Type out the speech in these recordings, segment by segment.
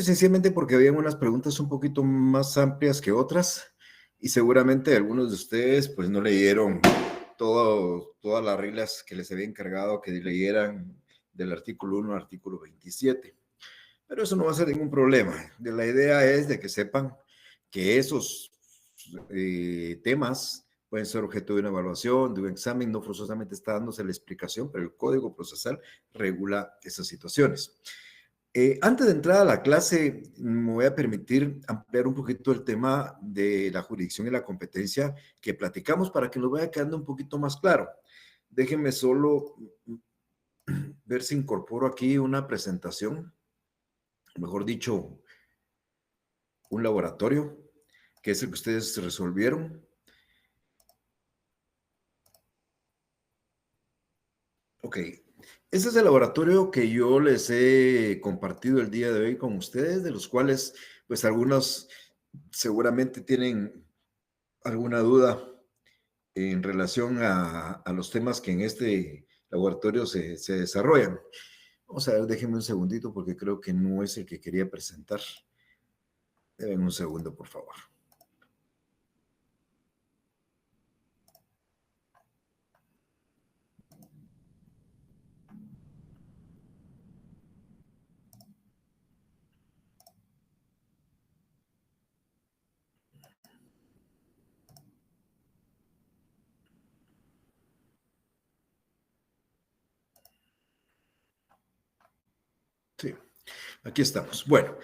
sencillamente porque habían unas preguntas un poquito más amplias que otras y seguramente algunos de ustedes pues no leyeron todas las reglas que les había encargado que leyeran del artículo 1 al artículo 27. Pero eso no va a ser ningún problema. La idea es de que sepan que esos temas pueden ser objeto de una evaluación, de un examen, no forzosamente está dándose la explicación, pero el Código Procesal regula esas situaciones. Antes de entrar a la clase, me voy a permitir ampliar un poquito el tema de la jurisdicción y la competencia que platicamos para que nos vaya quedando un poquito más claro. Déjenme solo ver si incorporo aquí una presentación, mejor dicho, un laboratorio, que es el que ustedes resolvieron. Ok, ese es el laboratorio que yo les he compartido el día de hoy con ustedes, de los cuales pues algunos seguramente tienen alguna duda en relación a los temas que en este laboratorio se desarrollan. Vamos a ver, déjenme un segundito porque creo que no es el que quería presentar. Denme un segundo, por favor. Sí, aquí estamos. Bueno,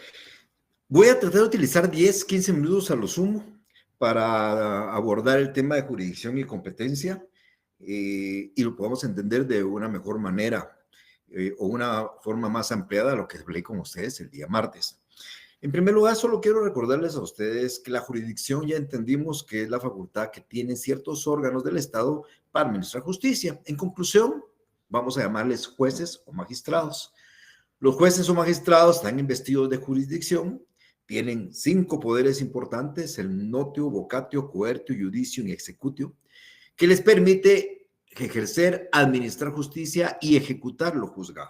voy a tratar de utilizar 10, 15 minutos a lo sumo para abordar el tema de jurisdicción y competencia y lo podamos entender de una mejor manera o una forma más ampliada a lo que hablé con ustedes el día martes. En primer lugar, solo quiero recordarles a ustedes que la jurisdicción ya entendimos que es la facultad que tienen ciertos órganos del Estado para administrar justicia. En conclusión, vamos a llamarles jueces o magistrados. Los jueces o magistrados están investidos de jurisdicción, tienen 5 poderes importantes, el notio, vocatio, coertio, judicio y executio, que les permite ejercer, administrar justicia y ejecutar lo juzgado.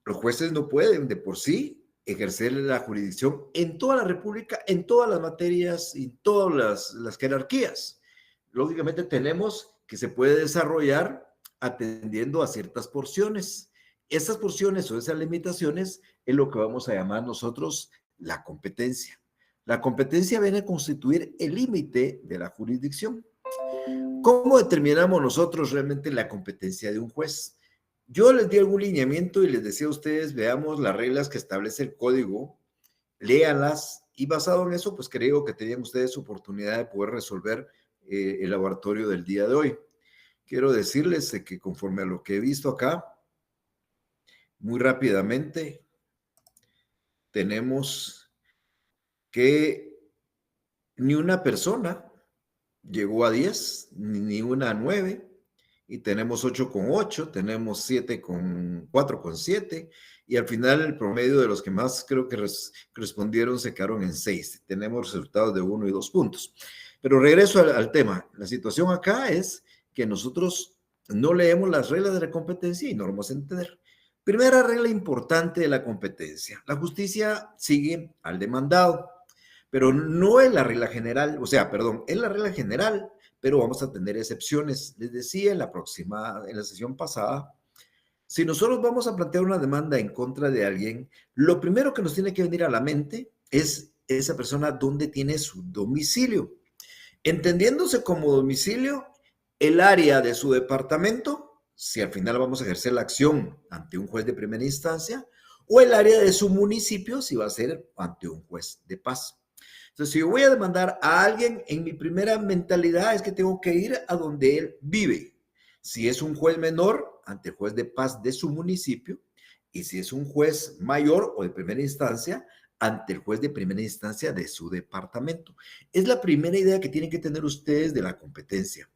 Los jueces no pueden de por sí ejercer la jurisdicción en toda la República, en todas las materias y todas las jerarquías. Lógicamente tenemos que se puede desarrollar atendiendo a ciertas porciones. Esas porciones o esas limitaciones es lo que vamos a llamar nosotros la competencia. La competencia viene a constituir el límite de la jurisdicción. ¿Cómo determinamos nosotros realmente la competencia de un juez? Yo les di algún lineamiento y les decía a ustedes, veamos las reglas que establece el código, léanlas y basado en eso, pues creo que tenían ustedes oportunidad de poder resolver el laboratorio del día de hoy. Quiero decirles que conforme a lo que he visto acá, muy rápidamente, tenemos que ni una persona llegó a 10, ni una a 9, y tenemos 8,8, tenemos 4,7, y al final el promedio de los que más creo que respondieron se quedaron en 6. Tenemos resultados de 1 y 2 puntos. Pero regreso al tema. La situación acá es que nosotros no leemos las reglas de la competencia y no lo vamos a entender. Primera regla importante de la competencia. La justicia sigue al demandado, pero no es la regla general, o sea, perdón, es la regla general, pero vamos a tener excepciones. Les decía en la sesión pasada, si nosotros vamos a plantear una demanda en contra de alguien, lo primero que nos tiene que venir a la mente es esa persona dónde tiene su domicilio. Entendiéndose como domicilio, el área de su departamento, si al final vamos a ejercer la acción ante un juez de primera instancia, o el área de su municipio, si va a ser ante un juez de paz. Entonces, si yo voy a demandar a alguien, en mi primera mentalidad es que tengo que ir a donde él vive. Si es un juez menor, ante el juez de paz de su municipio, y si es un juez mayor o de primera instancia, ante el juez de primera instancia de su departamento. Es la primera idea que tienen que tener ustedes de la competencia.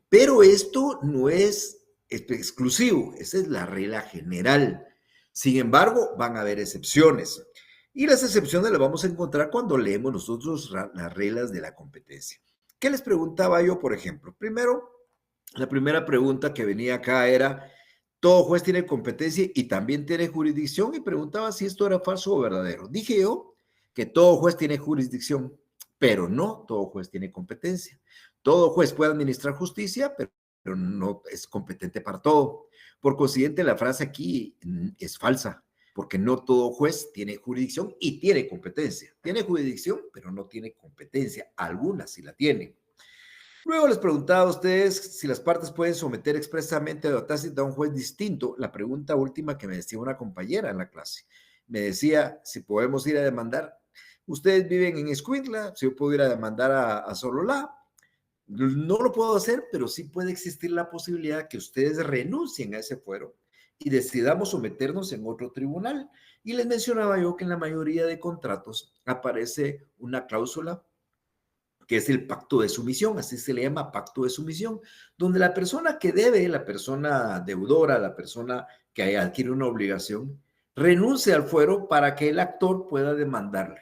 Pero esto no es exclusivo, esa es la regla general. Sin embargo, van a haber excepciones. Y las excepciones las vamos a encontrar cuando leemos nosotros las reglas de la competencia. ¿Qué les preguntaba yo, por ejemplo? Primero, la primera pregunta que venía acá era, todo juez tiene competencia y también tiene jurisdicción, y preguntaba si esto era falso o verdadero. Dije yo que todo juez tiene jurisdicción, pero no todo juez tiene competencia. Todo juez puede administrar justicia, pero no es competente para todo. Por consiguiente, la frase aquí es falsa, porque no todo juez tiene jurisdicción y tiene competencia. Tiene jurisdicción, pero no tiene competencia. Algunas sí la tienen. Luego les preguntaba a ustedes si las partes pueden someter expresamente a tácita a un juez distinto. La pregunta última que me decía una compañera en la clase. Me decía si podemos ir a demandar. Ustedes viven en Escuintla, si yo puedo ir a demandar a Sololá. No lo puedo hacer, pero sí puede existir la posibilidad que ustedes renuncien a ese fuero y decidamos someternos en otro tribunal. Y les mencionaba yo que en la mayoría de contratos aparece una cláusula que es el pacto de sumisión, así se le llama pacto de sumisión, donde la persona que debe, la persona deudora, la persona que adquiere una obligación, renuncia al fuero para que el actor pueda demandarle.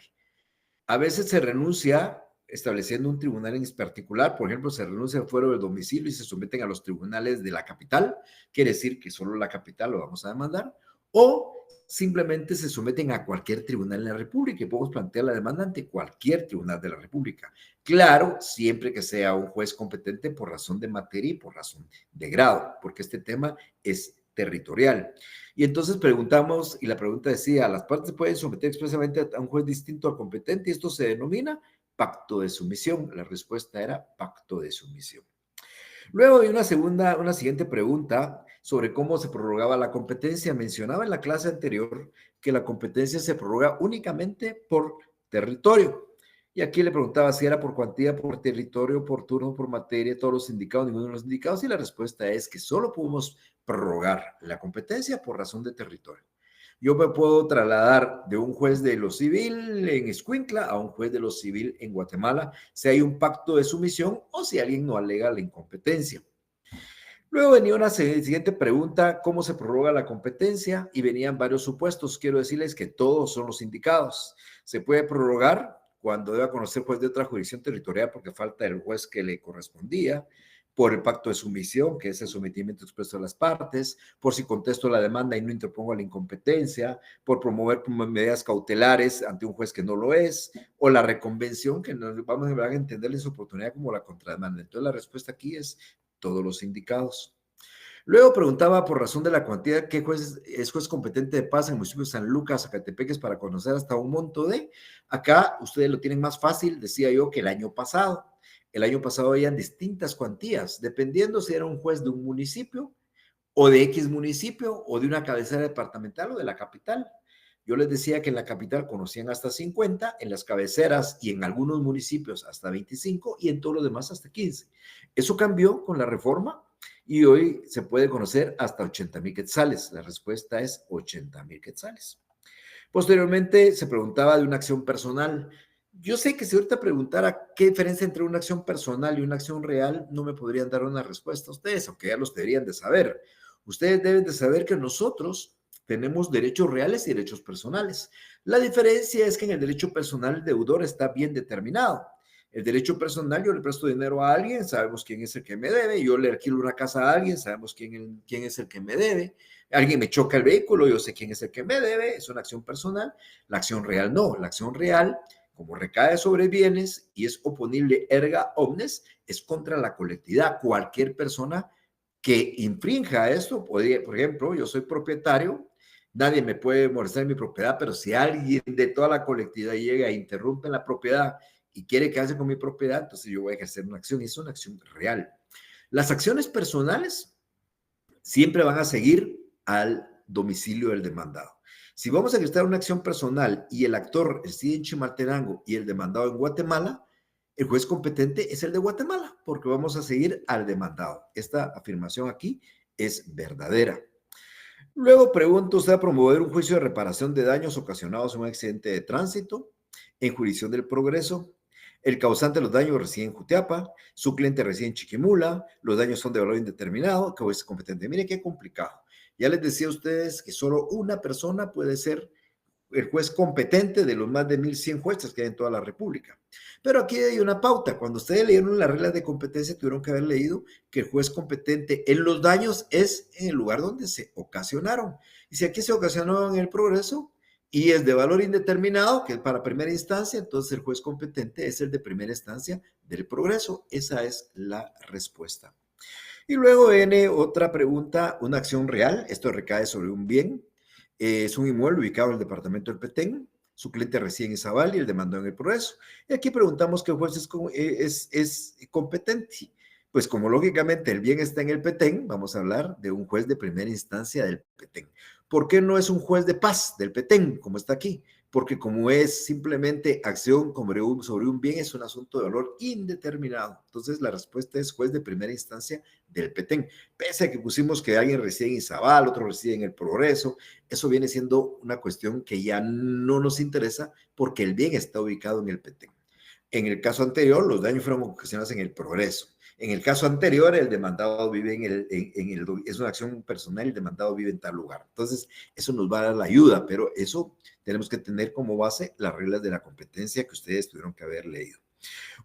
A veces se renuncia estableciendo un tribunal en particular, por ejemplo, se renuncia al fuero del domicilio y se someten a los tribunales de la capital, quiere decir que solo la capital lo vamos a demandar, o simplemente se someten a cualquier tribunal en la República y podemos plantear la demanda ante cualquier tribunal de la República. Claro, siempre que sea un juez competente por razón de materia y por razón de grado, porque este tema es territorial. Y entonces preguntamos, y la pregunta decía, ¿las partes pueden someter expresamente a un juez distinto al competente? Y esto se denomina pacto de sumisión. La respuesta era pacto de sumisión. Luego hay una siguiente pregunta sobre cómo se prorrogaba la competencia. Mencionaba en la clase anterior que la competencia se prorroga únicamente por territorio. Y aquí le preguntaba si era por cuantía, por territorio, por turno, por materia, todos los indicados, ninguno de los indicados. Y la respuesta es que solo podemos prorrogar la competencia por razón de territorio. Yo me puedo trasladar de un juez de lo civil en Escuintla a un juez de lo civil en Guatemala si hay un pacto de sumisión o si alguien no alega la incompetencia. Luego venía una siguiente pregunta, ¿cómo se prorroga la competencia? Y venían varios supuestos. Quiero decirles que todos son los indicados. Se puede prorrogar cuando deba conocer juez de otra jurisdicción territorial porque falta el juez que le correspondía, por el pacto de sumisión, que es el sometimiento expreso de las partes, por si contesto la demanda y no interpongo la incompetencia, por promover medidas cautelares ante un juez que no lo es, o la reconvención, que nos vamos a entender su oportunidad como la contrademanda. Entonces la respuesta aquí es todos los indicados. Luego preguntaba por razón de la cuantía qué juez es juez competente de paz en el municipio de San Lucas, Zacatepeques, para conocer hasta un monto de. Acá ustedes lo tienen más fácil, decía yo, que el año pasado. El año pasado habían distintas cuantías, dependiendo si era un juez de un municipio o de X municipio o de una cabecera departamental o de la capital. Yo les decía que en la capital conocían hasta 50, en las cabeceras y en algunos municipios hasta 25 y en todo lo demás hasta 15. Eso cambió con la reforma y hoy se puede conocer hasta 80,000 quetzales. La respuesta es 80,000 quetzales. Posteriormente se preguntaba de una acción personal. Yo sé que si ahorita preguntara qué diferencia entre una acción personal y una acción real, no me podrían dar una respuesta a ustedes, aunque ya los deberían de saber. Ustedes deben de saber que nosotros tenemos derechos reales y derechos personales. La diferencia es que en el derecho personal el deudor está bien determinado. El derecho personal, yo le presto dinero a alguien, sabemos quién es el que me debe, yo le alquilo una casa a alguien, sabemos quién es el que me debe, alguien me choca el vehículo, yo sé quién es el que me debe, es una acción personal. La acción real no, la acción real, como recae sobre bienes y es oponible erga omnes, es contra la colectividad. Cualquier persona que infrinja esto, por ejemplo, yo soy propietario, nadie me puede molestar en mi propiedad, pero si alguien de toda la colectividad llega e interrumpe la propiedad y quiere quedarse con mi propiedad, entonces yo voy a ejercer una acción y es una acción real. Las acciones personales siempre van a seguir al domicilio del demandado. Si vamos a ejercer una acción personal y el actor reside en Chimaltenango y el demandado en Guatemala, el juez competente es el de Guatemala, porque vamos a seguir al demandado. Esta afirmación aquí es verdadera. Luego pregunto, ¿usted va a promover un juicio de reparación de daños ocasionados en un accidente de tránsito en jurisdicción del progreso? El causante de los daños reside en Jutiapa, su cliente reside en Chiquimula, los daños son de valor indeterminado, que es competente. Mire qué complicado. Ya les decía a ustedes que solo una persona puede ser el juez competente de los más de 1,100 jueces que hay en toda la República. Pero aquí hay una pauta. Cuando ustedes leyeron las reglas de competencia, tuvieron que haber leído que el juez competente en los daños es en el lugar donde se ocasionaron. Y si aquí se ocasionó en el progreso y es de valor indeterminado, que es para primera instancia, entonces el juez competente es el de primera instancia del progreso. Esa es la respuesta. Y luego viene otra pregunta, una acción real. Esto recae sobre un bien. Es un inmueble ubicado en el departamento del Petén. Su cliente reside en Izabal y el demandó en el progreso. Y aquí preguntamos qué juez es competente. Pues como lógicamente el bien está en el Petén, vamos a hablar de un juez de primera instancia del Petén. ¿Por qué no es un juez de paz del Petén, como está aquí? Porque como es simplemente acción sobre un bien, es un asunto de valor indeterminado. Entonces la respuesta es juez de primera instancia del Petén. Pese a que pusimos que alguien reside en Izabal, otro reside en el Progreso, eso viene siendo una cuestión que ya no nos interesa porque el bien está ubicado en el Petén. En el caso anterior, los daños fueron ocasionados en el Progreso. En el caso anterior, el demandado vive es una acción personal, el demandado vive en tal lugar. Entonces, eso nos va a dar la ayuda, pero eso tenemos que tener como base las reglas de la competencia que ustedes tuvieron que haber leído.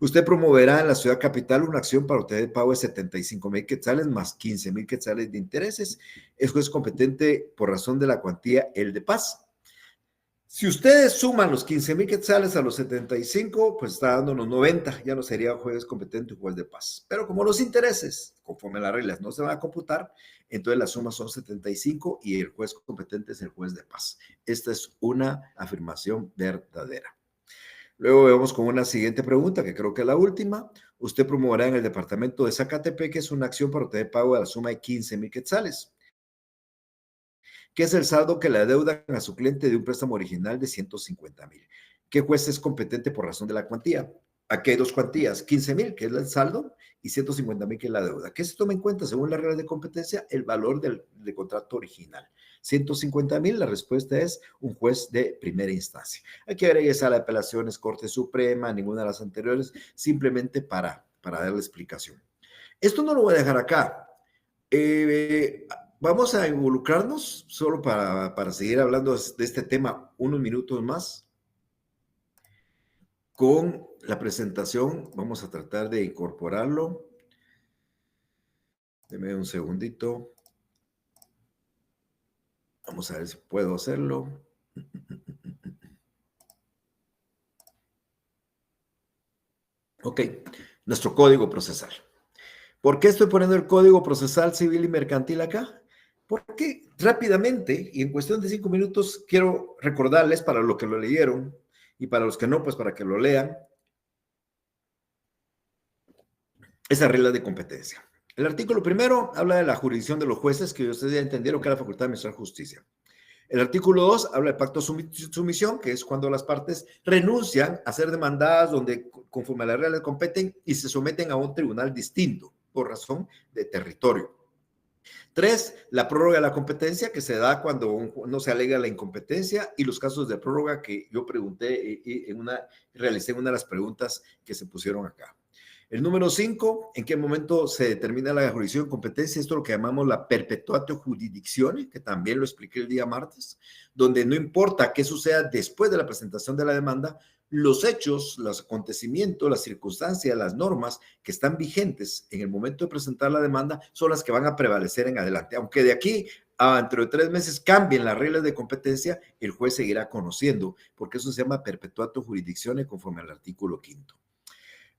Usted promoverá en la ciudad capital una acción para obtener pago de 75,000 quetzales más 15,000 quetzales de intereses. Es juez competente por razón de la cuantía el de paz. Si ustedes suman los 15,000 quetzales a los 75, pues está dándonos 90, ya no sería juez competente y juez de paz. Pero como los intereses, conforme a las reglas, no se van a computar, entonces las sumas son 75 y el juez competente es el juez de paz. Esta es una afirmación verdadera. Luego vemos con una siguiente pregunta, que creo que es la última. Usted promoverá en el departamento de Zacatepec una acción para obtener pago de la suma de 15,000 quetzales, que es el saldo que le adeudan a su cliente de un préstamo original de 150,000. ¿Qué juez es competente por razón de la cuantía? Aquí hay dos cuantías, 15,000, que es el saldo, y 150,000, que es la deuda. ¿Qué se toma en cuenta según las reglas de competencia? El valor del contrato original. 150,000, la respuesta es un juez de primera instancia. Aquí agregue sala de apelaciones, Corte Suprema, ninguna de las anteriores, simplemente para darle explicación. Esto no lo voy a dejar acá. Vamos a involucrarnos, solo para seguir hablando de este tema unos minutos más, con la presentación. Vamos a tratar de incorporarlo. Deme un segundito. Vamos a ver si puedo hacerlo. Ok, nuestro código procesal. ¿Por qué estoy poniendo el código procesal civil y mercantil acá? Porque rápidamente, y en cuestión de 5 minutos, quiero recordarles para los que lo leyeron y para los que no, pues para que lo lean, esas reglas de competencia. El artículo primero habla de la jurisdicción de los jueces, que ustedes ya entendieron que es la facultad de administrar justicia. El artículo 2 habla de pacto de sumisión, que es cuando las partes renuncian a ser demandadas donde conforme a las reglas competen y se someten a un tribunal distinto por razón de territorio. 3, la prórroga de la competencia, que se da cuando no se alega la incompetencia, y los casos de prórroga que yo pregunté realicé una de las preguntas que se pusieron acá. El número 5, ¿en qué momento se determina la jurisdicción de competencia? Esto es lo que llamamos la perpetuatio jurisdictione, que también lo expliqué el día martes, donde no importa qué suceda después de la presentación de la demanda, los hechos, los acontecimientos, las circunstancias, las normas que están vigentes en el momento de presentar la demanda son las que van a prevalecer en adelante. Aunque de aquí a dentro de 3 meses cambien las reglas de competencia, el juez seguirá conociendo, porque eso se llama perpetuatio jurisdictione conforme al artículo 5.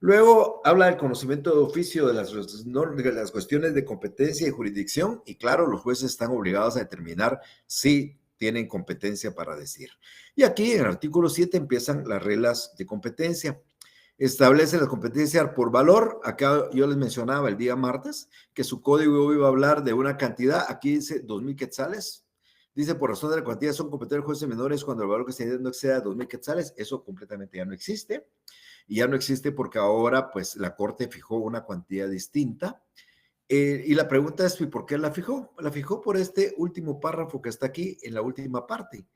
Luego habla del conocimiento de oficio de las cuestiones de competencia y jurisdicción, y claro, los jueces están obligados a determinar si tienen competencia para decir. Y aquí en el artículo 7 empiezan las reglas de competencia. Establece la competencia por valor. Acá yo les mencionaba el día martes que su código iba a hablar de una cantidad. Aquí dice 2,000 quetzales. Dice, por razón de la cuantía son competentes jueces menores cuando el valor que se no exceda 2,000 quetzales. Eso completamente ya no existe. Y ya no existe porque ahora pues la Corte fijó una cuantía distinta. Y la pregunta es, ¿y por qué la fijó? La fijó por este último párrafo que está aquí en la última parte.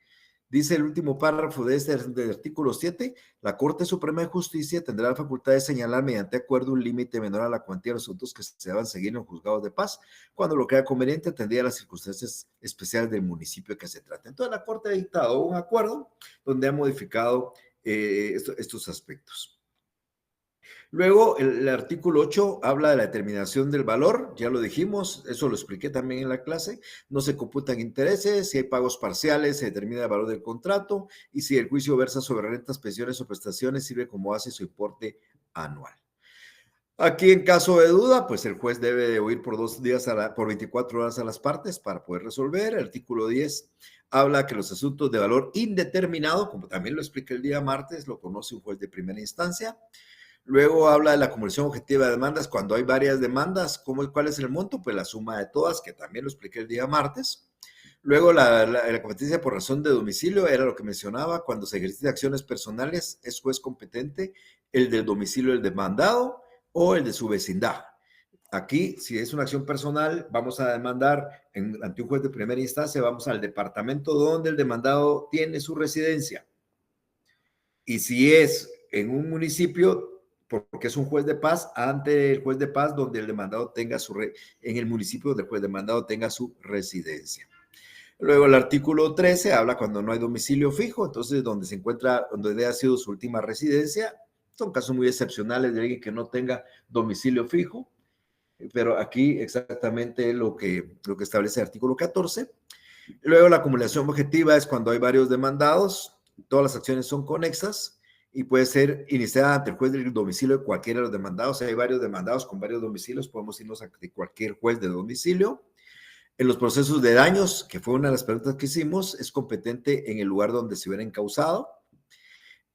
Dice el último párrafo de este del artículo 7, la Corte Suprema de Justicia tendrá la facultad de señalar mediante acuerdo un límite menor a la cuantía de los asuntos que se deban seguir en los juzgados de paz, cuando lo crea conveniente atendida a las circunstancias especiales del municipio que se trata. Entonces la Corte ha dictado un acuerdo donde ha modificado estos aspectos. Luego, el artículo 8 habla de la determinación del valor, ya lo dijimos, eso lo expliqué también en la clase, no se computan intereses, si hay pagos parciales, se determina el valor del contrato y si el juicio versa sobre rentas, pensiones o prestaciones, sirve como base su importe anual. Aquí, en caso de duda, pues el juez debe de oír por 2 días, por 24 horas a las partes para poder resolver. El artículo 10 habla que los asuntos de valor indeterminado, como también lo expliqué el día martes, lo conoce un juez de primera instancia. Luego habla de la acumulación objetiva de demandas. Cuando hay varias demandas, ¿cuál es el monto? Pues la suma de todas, que también lo expliqué el día martes. Luego la competencia por razón de domicilio era lo que mencionaba. Cuando se ejercita acciones personales, es juez competente el del domicilio del demandado o el de su vecindad. Aquí, si es una acción personal, vamos a demandar ante un juez de primera instancia, vamos al departamento donde el demandado tiene su residencia. Y si es en un municipio, porque es un juez de paz, ante el juez de paz donde el demandado tenga en el municipio donde el juez demandado tenga su residencia. Luego el artículo 13 habla cuando no hay domicilio fijo, entonces donde se encuentra, donde ha sido su última residencia. Son casos muy excepcionales de alguien que no tenga domicilio fijo, pero aquí exactamente lo que establece el artículo 14. Luego la acumulación objetiva es cuando hay varios demandados, todas las acciones son conexas y puede ser iniciada ante el juez del domicilio de cualquiera de los demandados. Si hay varios demandados con varios domicilios, podemos irnos ante cualquier juez de domicilio. En los procesos de daños, que fue una de las preguntas que hicimos, es competente en el lugar donde se hubiera encausado.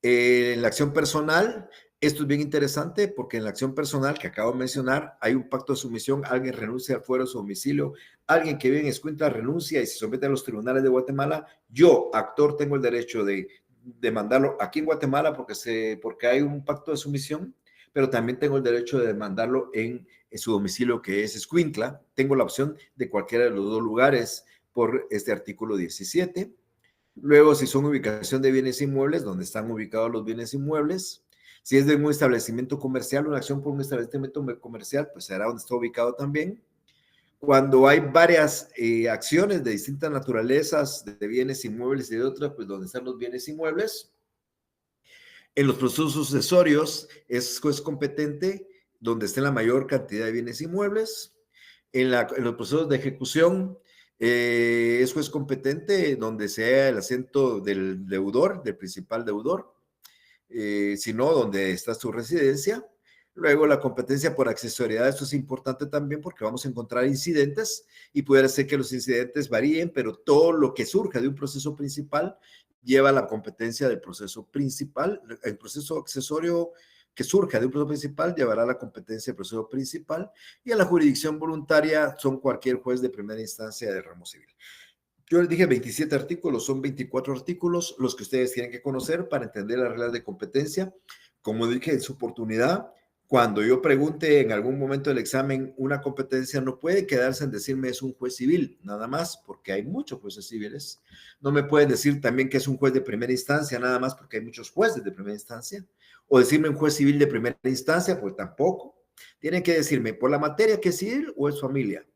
En la acción personal, esto es bien interesante porque en la acción personal que acabo de mencionar, hay un pacto de sumisión, alguien renuncia al fuero de su domicilio, alguien que vive en Escuintla renuncia y se somete a los tribunales de Guatemala. Yo, actor, tengo el derecho de demandarlo aquí en Guatemala porque hay un pacto de sumisión, pero también tengo el derecho de demandarlo en su domicilio que es Escuintla. Tengo la opción de cualquiera de los dos lugares por este artículo 17. Luego, si son ubicación de bienes inmuebles, donde están ubicados los bienes inmuebles. Si es de un establecimiento comercial, una acción por un establecimiento comercial, pues será donde está ubicado también. Cuando hay varias acciones de distintas naturalezas, de bienes inmuebles y de otras, pues donde están los bienes inmuebles. En los procesos sucesorios es juez competente donde esté la mayor cantidad de bienes inmuebles. En los procesos de ejecución es juez competente donde sea el asiento del deudor, del principal deudor, sino donde está su residencia. Luego la competencia por accesoriedad, esto es importante también porque vamos a encontrar incidentes y puede ser que los incidentes varíen, pero todo lo que surja de un proceso principal lleva a la competencia del proceso principal. El proceso accesorio que surja de un proceso principal llevará a la competencia del proceso principal, y a la jurisdicción voluntaria son cualquier juez de primera instancia de ramo civil. Yo les dije 27 artículos, son 24 artículos los que ustedes tienen que conocer para entender las reglas de competencia. Como dije en su oportunidad, cuando yo pregunte en algún momento del examen una competencia, no puede quedarse en decirme es un juez civil, nada más, porque hay muchos jueces civiles. No me pueden decir también que es un juez de primera instancia, nada más, porque hay muchos jueces de primera instancia. O decirme un juez civil de primera instancia, pues tampoco. Tienen que decirme por la materia que es civil o es familia,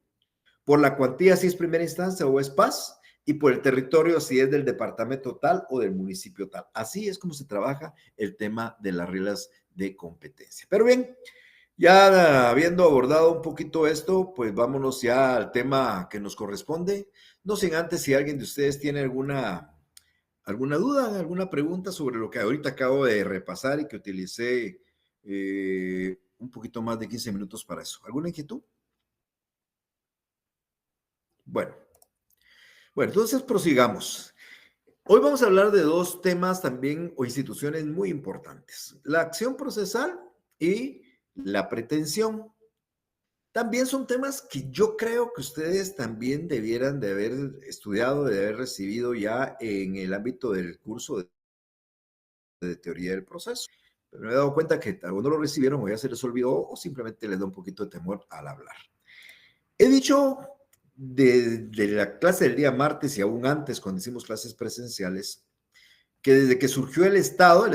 por la cuantía si es primera instancia o es paz, y por el territorio si es del departamento tal o del municipio tal. Así es como se trabaja el tema de las reglas de competencia. Pero bien, ya habiendo abordado un poquito esto, pues vámonos ya al tema que nos corresponde. No sin antes, si alguien de ustedes tiene alguna duda, alguna pregunta sobre lo que ahorita acabo de repasar y que utilicé un poquito más de 15 minutos para eso. ¿Alguna inquietud? Bueno, entonces prosigamos. Hoy vamos a hablar de dos temas también o instituciones muy importantes: la acción procesal y la pretensión. También son temas que yo creo que ustedes también debieran de haber estudiado, de haber recibido ya en el ámbito del curso de teoría del proceso. Pero me he dado cuenta que algunos lo recibieron o ya se les olvidó o simplemente les da un poquito de temor al hablar. He dicho de la clase del día martes y aún antes cuando hicimos clases presenciales que desde que surgió el Estado,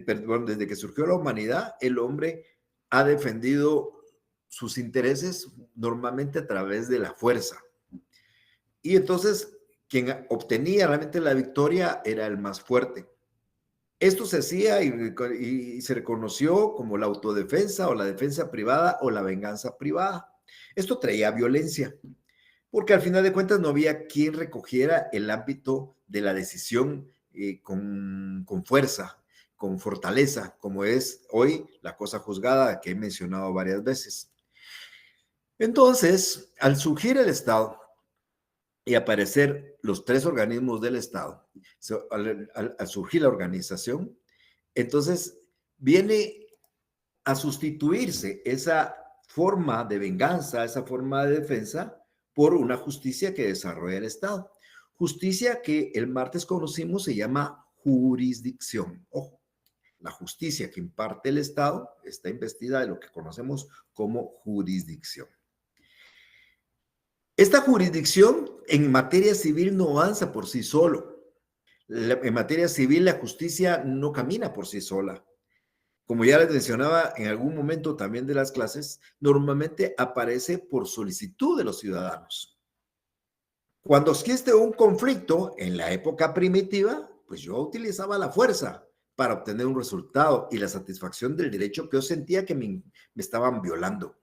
perdón, desde que surgió la humanidad, el hombre ha defendido sus intereses normalmente a través de la fuerza. Y entonces, quien obtenía realmente la victoria era el más fuerte. Esto se hacía y se reconoció como la autodefensa o la defensa privada o la venganza privada. Esto traía violencia, porque al final de cuentas no había quien recogiera el ámbito de la decisión con fuerza, con fortaleza, como es hoy la cosa juzgada que he mencionado varias veces. Entonces, al surgir el Estado y aparecer los tres organismos del Estado, al surgir la organización, entonces viene a sustituirse esa forma de venganza, esa forma de defensa, por una justicia que desarrolla el Estado. Justicia que el martes conocimos se llama jurisdicción. Ojo, la justicia que imparte el Estado está investida de lo que conocemos como jurisdicción. Esta jurisdicción en materia civil no avanza por sí solo. En materia civil la justicia no camina por sí sola. Como ya les mencionaba en algún momento también de las clases, normalmente aparece por solicitud de los ciudadanos. Cuando existe un conflicto en la época primitiva, pues yo utilizaba la fuerza para obtener un resultado y la satisfacción del derecho que yo sentía que me estaban violando.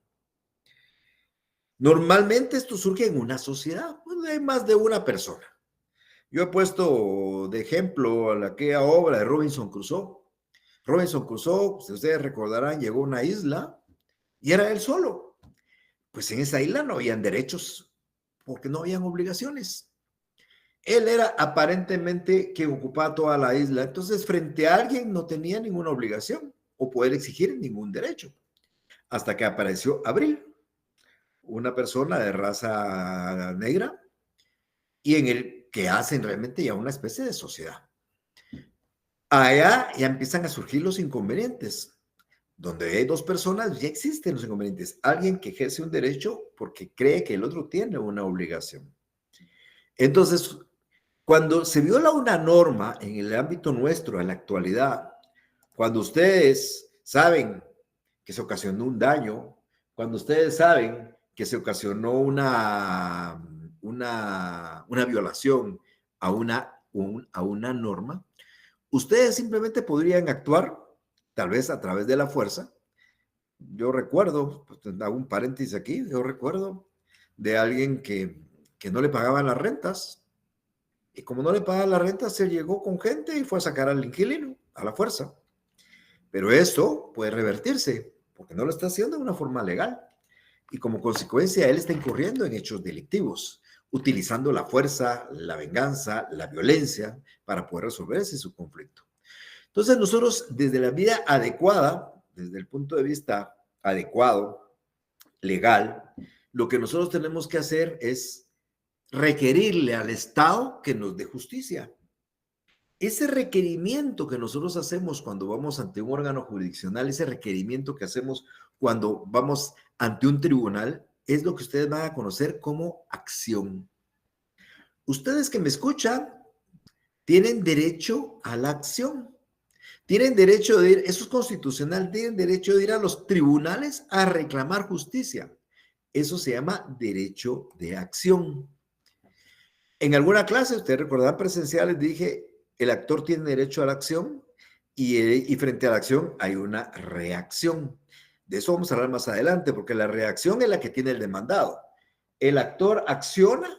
Normalmente esto surge en una sociedad, donde hay más de una persona. Yo he puesto de ejemplo a aquella obra de Robinson Crusoe. Robinson Crusoe, si ustedes recordarán, llegó a una isla y era él solo. Pues en esa isla no habían derechos, porque no habían obligaciones. Él era aparentemente quien ocupaba toda la isla, entonces frente a alguien no tenía ninguna obligación o poder exigir ningún derecho. Hasta que apareció Abril, una persona de raza negra, y en el que hacen realmente ya una especie de sociedad. Allá ya empiezan a surgir los inconvenientes. Donde hay dos personas, ya existen los inconvenientes. Alguien que ejerce un derecho porque cree que el otro tiene una obligación. Entonces, cuando se viola una norma en el ámbito nuestro, en la actualidad, cuando ustedes saben que se ocasionó un daño, cuando ustedes saben que se ocasionó una violación a una norma, ustedes simplemente podrían actuar, tal vez a través de la fuerza. Yo recuerdo, pues, hago un paréntesis aquí, yo recuerdo de alguien que no le pagaban las rentas, y como no le pagaban las rentas, se llegó con gente y fue a sacar al inquilino a la fuerza. Pero esto puede revertirse, porque no lo está haciendo de una forma legal. Y como consecuencia, él está incurriendo en hechos delictivos, utilizando la fuerza, la venganza, la violencia para poder resolver ese su conflicto. Entonces, nosotros, desde la vida adecuada, desde el punto de vista adecuado, legal, lo que nosotros tenemos que hacer es requerirle al Estado que nos dé justicia. Ese requerimiento que nosotros hacemos cuando vamos ante un órgano jurisdiccional, ese requerimiento que hacemos cuando vamos ante un tribunal, es lo que ustedes van a conocer como acción. Ustedes que me escuchan tienen derecho a la acción. Tienen derecho de ir, eso es constitucional, tienen derecho de ir a los tribunales a reclamar justicia. Eso se llama derecho de acción. En alguna clase, ustedes recordarán presenciales, dije, el actor tiene derecho a la acción y frente a la acción hay una reacción. De eso vamos a hablar más adelante, porque la reacción es la que tiene el demandado. El actor acciona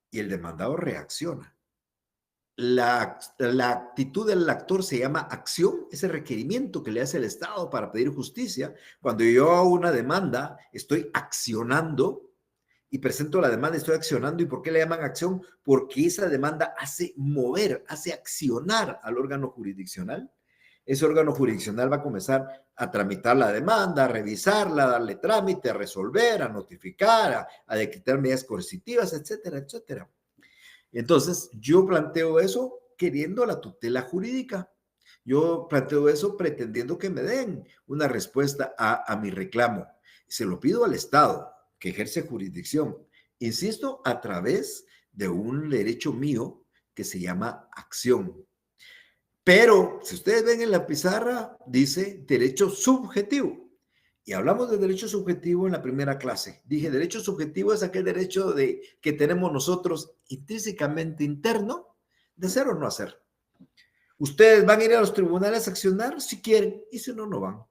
y el demandado reacciona. La actitud del actor se llama acción, ese requerimiento que le hace el Estado para pedir justicia. Cuando yo hago una demanda, estoy accionando y presento la demanda, estoy accionando. ¿Y por qué le llaman acción? Porque esa demanda hace mover, hace accionar al órgano jurisdiccional. Ese órgano jurisdiccional va a comenzar a tramitar la demanda, a revisarla, a darle trámite, a resolver, a notificar, a decretar medidas coercitivas, etcétera, etcétera. Entonces, yo planteo eso queriendo la tutela jurídica. Yo planteo eso pretendiendo que me den una respuesta a mi reclamo. Se lo pido al Estado, que ejerce jurisdicción. Insisto, a través de un derecho mío, que se llama acción. Pero, si ustedes ven en la pizarra, dice derecho subjetivo. Y hablamos de derecho subjetivo en la primera clase. Dije, derecho subjetivo es aquel derecho que tenemos nosotros intrínsecamente interno de hacer o no hacer. Ustedes van a ir a los tribunales a accionar si quieren, y si no, no van.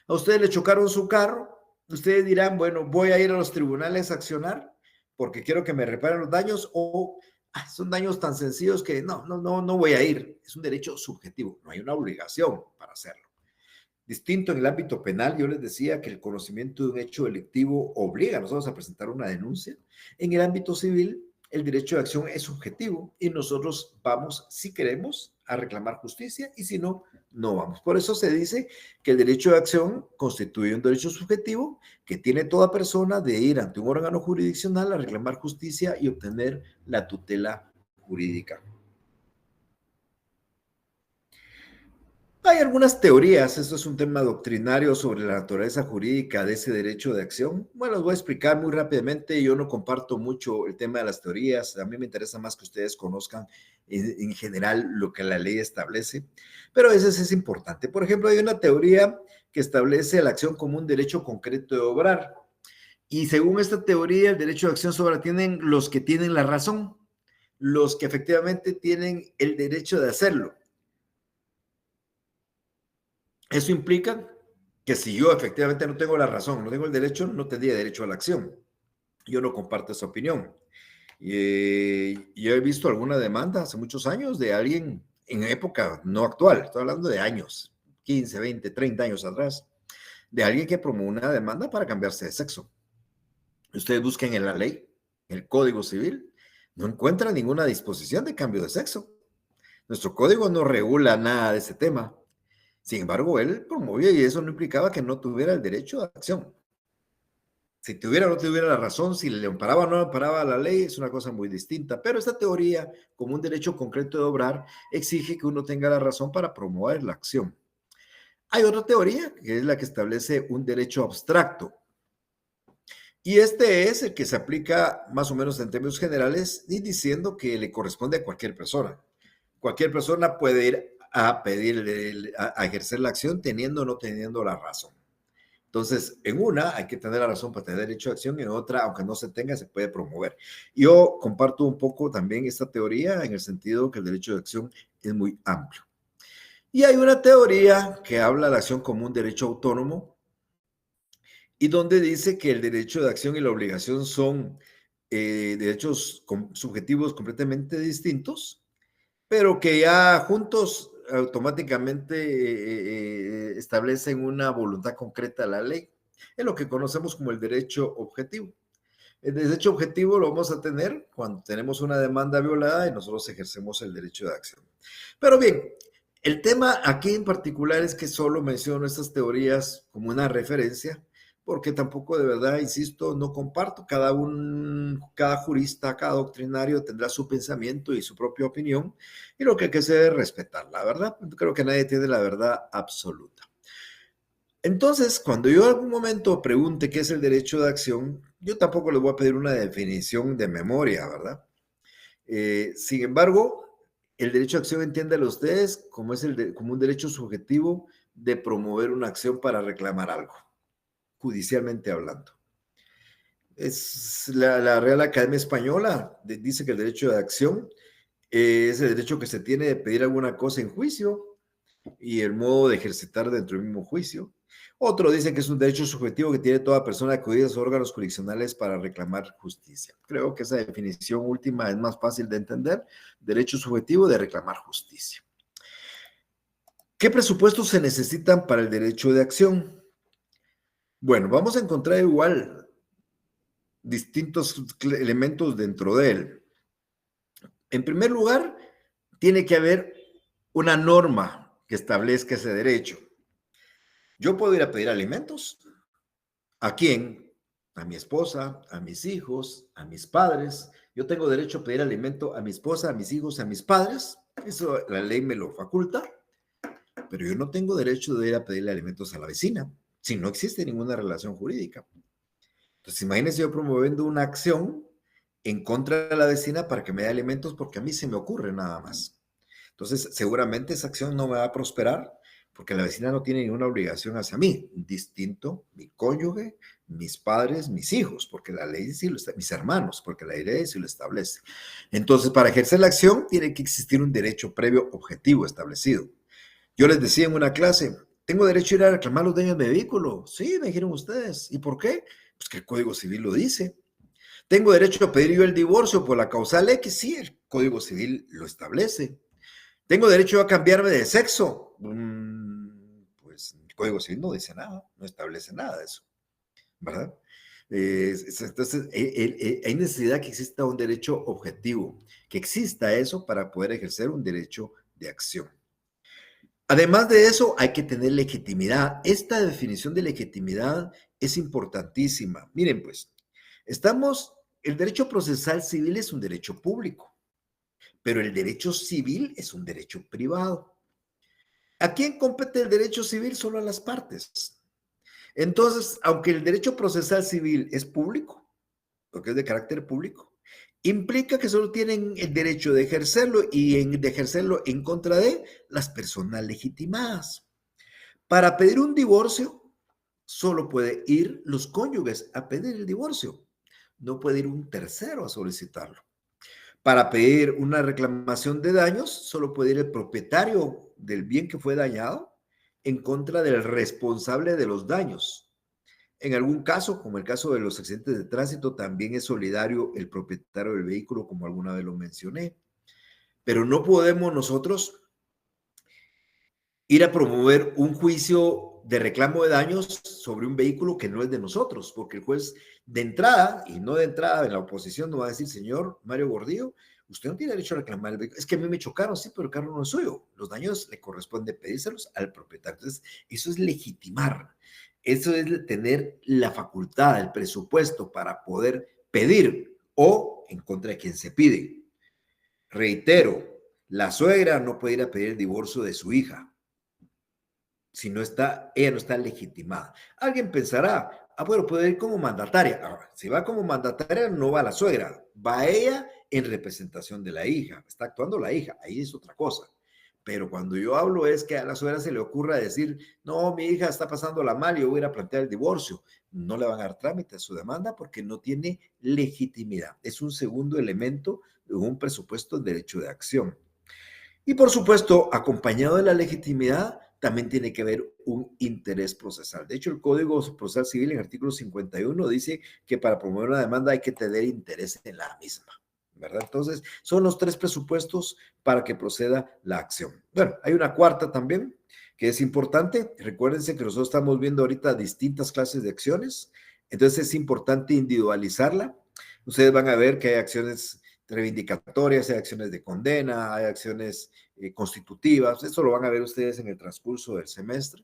A ustedes le chocaron su carro, ustedes dirán, bueno, voy a ir a los tribunales a accionar porque quiero que me reparen los daños, o son daños tan sencillos que no voy a ir. Es un derecho subjetivo, no hay una obligación para hacerlo. Distinto en el ámbito penal, yo les decía que el conocimiento de un hecho delictivo obliga a nosotros a presentar una denuncia. En el ámbito civil, el derecho de acción es subjetivo y nosotros vamos, si queremos, a reclamar justicia, y si no, no vamos. Por eso se dice que el derecho de acción constituye un derecho subjetivo que tiene toda persona de ir ante un órgano jurisdiccional a reclamar justicia y obtener la tutela jurídica. Hay algunas teorías, esto es un tema doctrinario sobre la naturaleza jurídica de ese derecho de acción. Bueno, los voy a explicar muy rápidamente. Yo no comparto mucho el tema de las teorías. A mí me interesa más que ustedes conozcan en general lo que la ley establece, pero eso es importante. Por ejemplo, hay una teoría que establece la acción como un derecho concreto de obrar. Y según esta teoría, el derecho de acción solo la tienen los que tienen la razón, los que efectivamente tienen el derecho de hacerlo. Eso implica que si yo efectivamente no tengo la razón, no tengo el derecho, no tendría derecho a la acción. Yo no comparto esa opinión. Yo he visto alguna demanda hace muchos años de alguien en época no actual, estoy hablando de años, 15, 20, 30 años atrás, de alguien que promueve una demanda para cambiarse de sexo. Ustedes busquen en la ley, el Código Civil, no encuentran ninguna disposición de cambio de sexo. Nuestro código no regula nada de ese tema. Sin embargo, él promovió, y eso no implicaba que no tuviera el derecho de acción. Si tuviera o no tuviera la razón, si le amparaba o no amparaba la ley, es una cosa muy distinta. Pero esta teoría, como un derecho concreto de obrar, exige que uno tenga la razón para promover la acción. Hay otra teoría, que es la que establece un derecho abstracto. Y este es el que se aplica más o menos en términos generales y diciendo que le corresponde a cualquier persona. Cualquier persona puede ir a pedir, a ejercer la acción teniendo o no teniendo la razón. Entonces, en una hay que tener la razón para tener derecho a acción, y en otra, aunque no se tenga, se puede promover. Yo comparto un poco también esta teoría en el sentido que el derecho de acción es muy amplio. Y hay una teoría que habla de la acción como un derecho autónomo, y donde dice que el derecho de acción y la obligación son derechos subjetivos completamente distintos, pero que ya juntos automáticamente establecen una voluntad concreta de la ley. Es lo que conocemos como el derecho objetivo. El derecho objetivo lo vamos a tener cuando tenemos una demanda violada y nosotros ejercemos el derecho de acción. Pero bien, el tema aquí en particular es que solo menciono estas teorías como una referencia, porque tampoco de verdad, insisto, no comparto. Cada jurista, cada doctrinario tendrá su pensamiento y su propia opinión, y lo que hay que hacer es respetar la verdad. Creo que nadie tiene la verdad absoluta. Entonces, cuando yo en algún momento pregunte qué es el derecho de acción, yo tampoco les voy a pedir una definición de memoria, ¿verdad? Sin embargo, el derecho de acción, entiéndalo ustedes, como como un derecho subjetivo de promover una acción para reclamar algo, judicialmente hablando. Es la Real Academia Española dice que el derecho de acción es el derecho que se tiene de pedir alguna cosa en juicio y el modo de ejercitar dentro del mismo juicio. Otro dice que es un derecho subjetivo que tiene toda persona acudida a sus órganos jurisdiccionales para reclamar justicia. Creo que esa definición última es más fácil de entender. Derecho subjetivo de reclamar justicia. ¿Qué presupuestos se necesitan para el derecho de acción? Bueno, vamos a encontrar igual distintos elementos dentro de él. En primer lugar, tiene que haber una norma que establezca ese derecho. Yo puedo ir a pedir alimentos. ¿A quién? A mi esposa, a mis hijos, a mis padres. Yo tengo derecho a pedir alimento a mi esposa, a mis hijos, a mis padres. Eso la ley me lo faculta. Pero yo no tengo derecho de ir a pedirle alimentos a la vecina si no existe ninguna relación jurídica. Entonces, imagínense yo promoviendo una acción en contra de la vecina para que me dé alimentos porque a mí se me ocurre nada más. Entonces, seguramente esa acción no me va a prosperar porque la vecina no tiene ninguna obligación hacia mí, distinto mi cónyuge, mis padres, mis hijos, porque la ley sí lo está, mis hermanos, porque la ley sí lo establece. Entonces, para ejercer la acción tiene que existir un derecho previo objetivo establecido. Yo les decía en una clase, tengo derecho a ir a reclamar los daños de mi vehículo. Sí, me dijeron ustedes. ¿Y por qué? Pues que el Código Civil lo dice. ¿Tengo derecho a pedir yo el divorcio por la causal X? Sí, el Código Civil lo establece. ¿Tengo derecho a cambiarme de sexo? Pues el Código Civil no dice nada, no establece nada de eso, ¿verdad? Entonces, hay necesidad que exista un derecho objetivo, que exista eso para poder ejercer un derecho de acción. Además de eso, hay que tener legitimidad. Esta definición de legitimidad es importantísima. Miren, pues, el derecho procesal civil es un derecho público, pero el derecho civil es un derecho privado. ¿A quién compete el derecho civil? Solo a las partes. Entonces, aunque el derecho procesal civil es público, porque es de carácter público, implica que solo tienen el derecho de ejercerlo y de ejercerlo en contra de las personas legitimadas. Para pedir un divorcio, solo puede ir los cónyuges a pedir el divorcio. No puede ir un tercero a solicitarlo. Para pedir una reclamación de daños, solo puede ir el propietario del bien que fue dañado en contra del responsable de los daños. En algún caso, como el caso de los accidentes de tránsito, también es solidario el propietario del vehículo, como alguna vez lo mencioné. Pero no podemos nosotros ir a promover un juicio de reclamo de daños sobre un vehículo que no es de nosotros, porque el juez de entrada, y no de entrada en la oposición, no va a decir, señor Mario Gordillo, usted no tiene derecho a reclamar el vehículo. Es que a mí me chocaron, sí, pero el carro no es suyo. Los daños le corresponde pedírselos al propietario. Entonces, eso es legitimar. Eso es tener la facultad, el presupuesto para poder pedir o en contra de quien se pide. Reitero, la suegra no puede ir a pedir el divorcio de su hija si no está, ella no está legitimada. Alguien pensará, bueno, puede ir como mandataria. Ahora, si va como mandataria, no va la suegra, va ella en representación de la hija, está actuando la hija, ahí es otra cosa. Pero cuando yo hablo es que a la suegra se le ocurra decir, no, mi hija está pasándola mal, yo voy a ir a plantear el divorcio. No le van a dar trámite a su demanda porque no tiene legitimidad. Es un segundo elemento de un presupuesto de derecho de acción. Y por supuesto, acompañado de la legitimidad, también tiene que haber un interés procesal. De hecho, el Código Procesal Civil en el artículo 51 dice que para promover una demanda hay que tener interés en la misma, ¿verdad? Entonces, son los tres presupuestos para que proceda la acción. Bueno, hay una cuarta también que es importante. Recuérdense que nosotros estamos viendo ahorita distintas clases de acciones, entonces es importante individualizarla. Ustedes van a ver que hay acciones reivindicatorias, hay acciones de condena, hay acciones constitutivas, eso lo van a ver ustedes en el transcurso del semestre.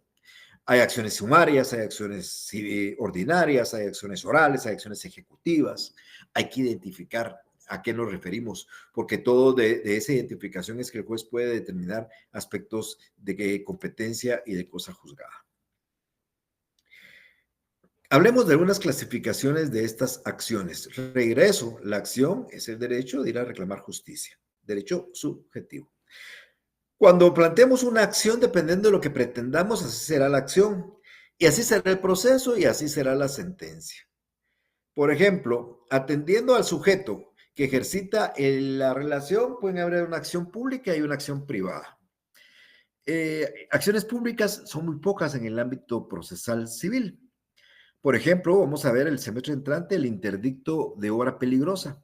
Hay acciones sumarias, hay acciones ordinarias, hay acciones orales, hay acciones ejecutivas. Hay que identificar a qué nos referimos, porque todo de esa identificación es que el juez puede determinar aspectos de competencia y de cosa juzgada. Hablemos de algunas clasificaciones de estas acciones. Regreso, la acción es el derecho de ir a reclamar justicia, derecho subjetivo. Cuando planteemos una acción, dependiendo de lo que pretendamos, así será la acción, y así será el proceso, y así será la sentencia. Por ejemplo, atendiendo al sujeto que ejercita la relación, pueden haber una acción pública y una acción privada. Acciones públicas son muy pocas en el ámbito procesal civil. Por ejemplo, vamos a ver el semestre entrante el interdicto de obra peligrosa.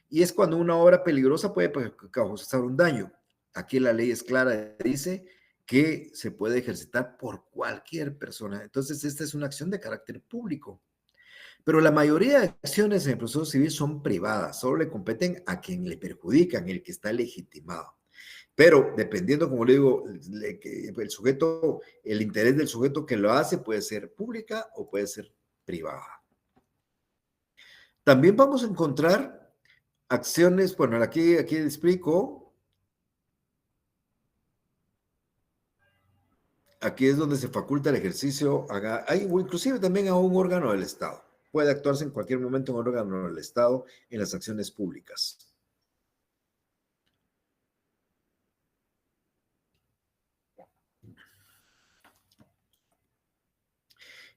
Y es cuando una obra peligrosa puede causar un daño. Aquí la ley es clara, dice que se puede ejercitar por cualquier persona. Entonces, esta es una acción de carácter público. Pero la mayoría de acciones en el proceso civil son privadas, solo le competen a quien le perjudican, el que está legitimado. Pero dependiendo, como le digo, el sujeto, el interés del sujeto que lo hace puede ser pública o puede ser privada. También vamos a encontrar acciones, bueno, aquí explico. Aquí es donde se faculta el ejercicio, inclusive también a un órgano del Estado. puede actuarse en cualquier momento en un órgano del Estado en las acciones públicas.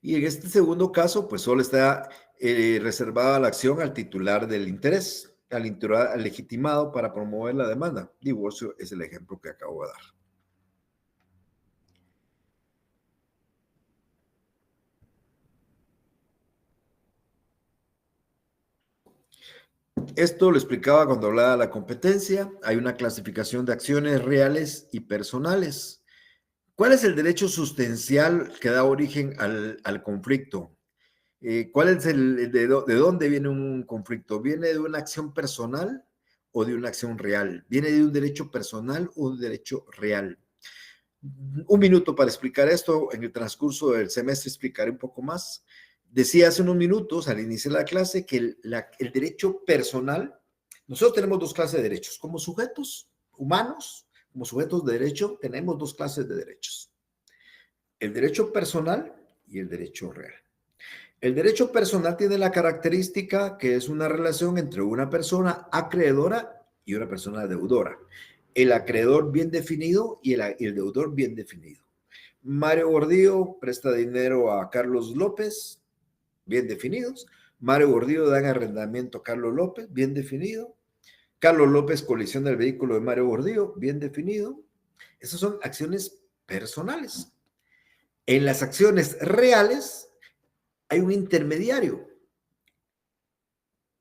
Y en este segundo caso, pues solo está reservada la acción al titular del interés, al legitimado para promover la demanda. Divorcio es el ejemplo que acabo de dar. Esto lo explicaba cuando hablaba de la competencia. Hay una clasificación de acciones reales y personales. ¿Cuál es el derecho sustancial que da origen al conflicto? ¿Cuál es de dónde viene un conflicto? ¿Viene de una acción personal o de una acción real? ¿Viene de un derecho personal o un derecho real? Un minuto para explicar esto. En el transcurso del semestre explicaré un poco más. Decía hace unos minutos al iniciar la clase que el derecho personal, nosotros tenemos dos clases de derechos. Como sujetos humanos, como sujetos de derecho, tenemos dos clases de derechos. El derecho personal y el derecho real. El derecho personal tiene la característica que es una relación entre una persona acreedora y una persona deudora. El acreedor bien definido y el deudor bien definido. Mario Gordillo presta dinero a Carlos López, bien definidos. Mario Gordillo da en arrendamiento a Carlos López, bien definido. Carlos López colisiona el vehículo de Mario Gordillo, bien definido. Esas son acciones personales. En las acciones reales hay un intermediario.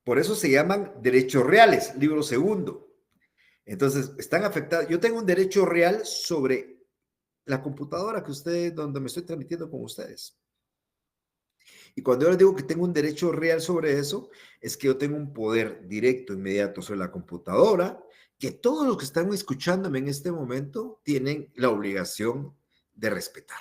Por eso se llaman derechos reales, libro segundo. Entonces, están afectados. Yo tengo un derecho real sobre la computadora que ustedes, donde me estoy transmitiendo con ustedes. Y cuando yo les digo que tengo un derecho real sobre eso, es que yo tengo un poder directo, inmediato sobre la computadora, que todos los que están escuchándome en este momento tienen la obligación de respetar.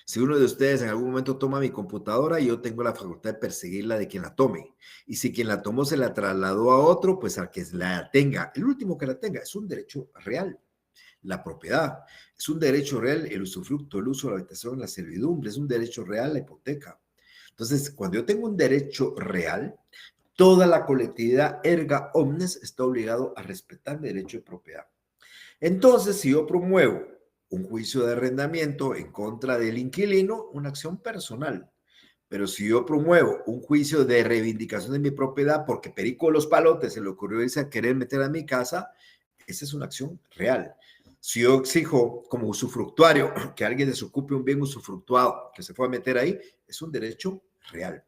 Si uno de ustedes en algún momento toma mi computadora, yo tengo la facultad de perseguirla de quien la tome. Y si quien la tomó se la trasladó a otro, pues al que la tenga, el último que la tenga, es un derecho real. La propiedad es un derecho real, el usufructo, el uso de la habitación, la servidumbre, es un derecho real, la hipoteca. Entonces, cuando yo tengo un derecho real, toda la colectividad erga omnes está obligado a respetar el derecho de propiedad. Entonces, si yo promuevo un juicio de arrendamiento en contra del inquilino, una acción personal. Pero si yo promuevo un juicio de reivindicación de mi propiedad porque Perico Los Palotes se le ocurrió irse a querer meter a mi casa, esa es una acción real. Si yo exijo como usufructuario que alguien desocupe un bien usufructuado que se fue a meter ahí, es un derecho real.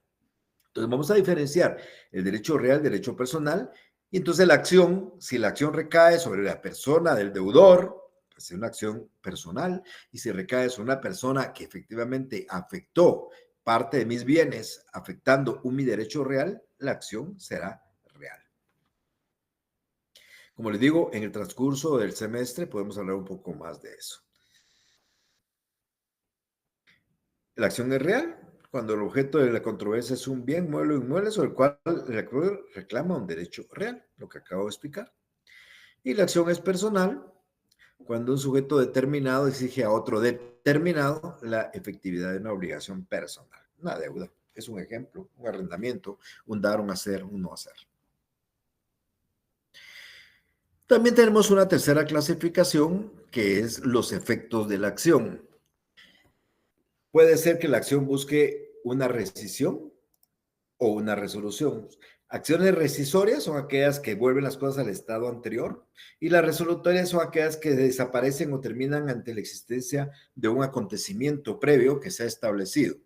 Entonces vamos a diferenciar el derecho real, derecho personal, y entonces la acción, si la acción recae sobre la persona del deudor, pues es una acción personal, y si recae sobre una persona que efectivamente afectó parte de mis bienes, afectando mi derecho real, la acción será real. Como les digo, en el transcurso del semestre podemos hablar un poco más de eso. La acción es real cuando el objeto de la controversia es un bien, mueble o inmueble sobre el cual el acreedor reclama un derecho real, lo que acabo de explicar. Y la acción es personal cuando un sujeto determinado exige a otro determinado la efectividad de una obligación personal. Una deuda es un ejemplo, un arrendamiento, un dar, un hacer, un no hacer. También tenemos una tercera clasificación que es los efectos de la acción. Puede ser que la acción busque una rescisión o una resolución. Acciones rescisorias son aquellas que vuelven las cosas al estado anterior y las resolutorias son aquellas que desaparecen o terminan ante la existencia de un acontecimiento previo que se ha establecido.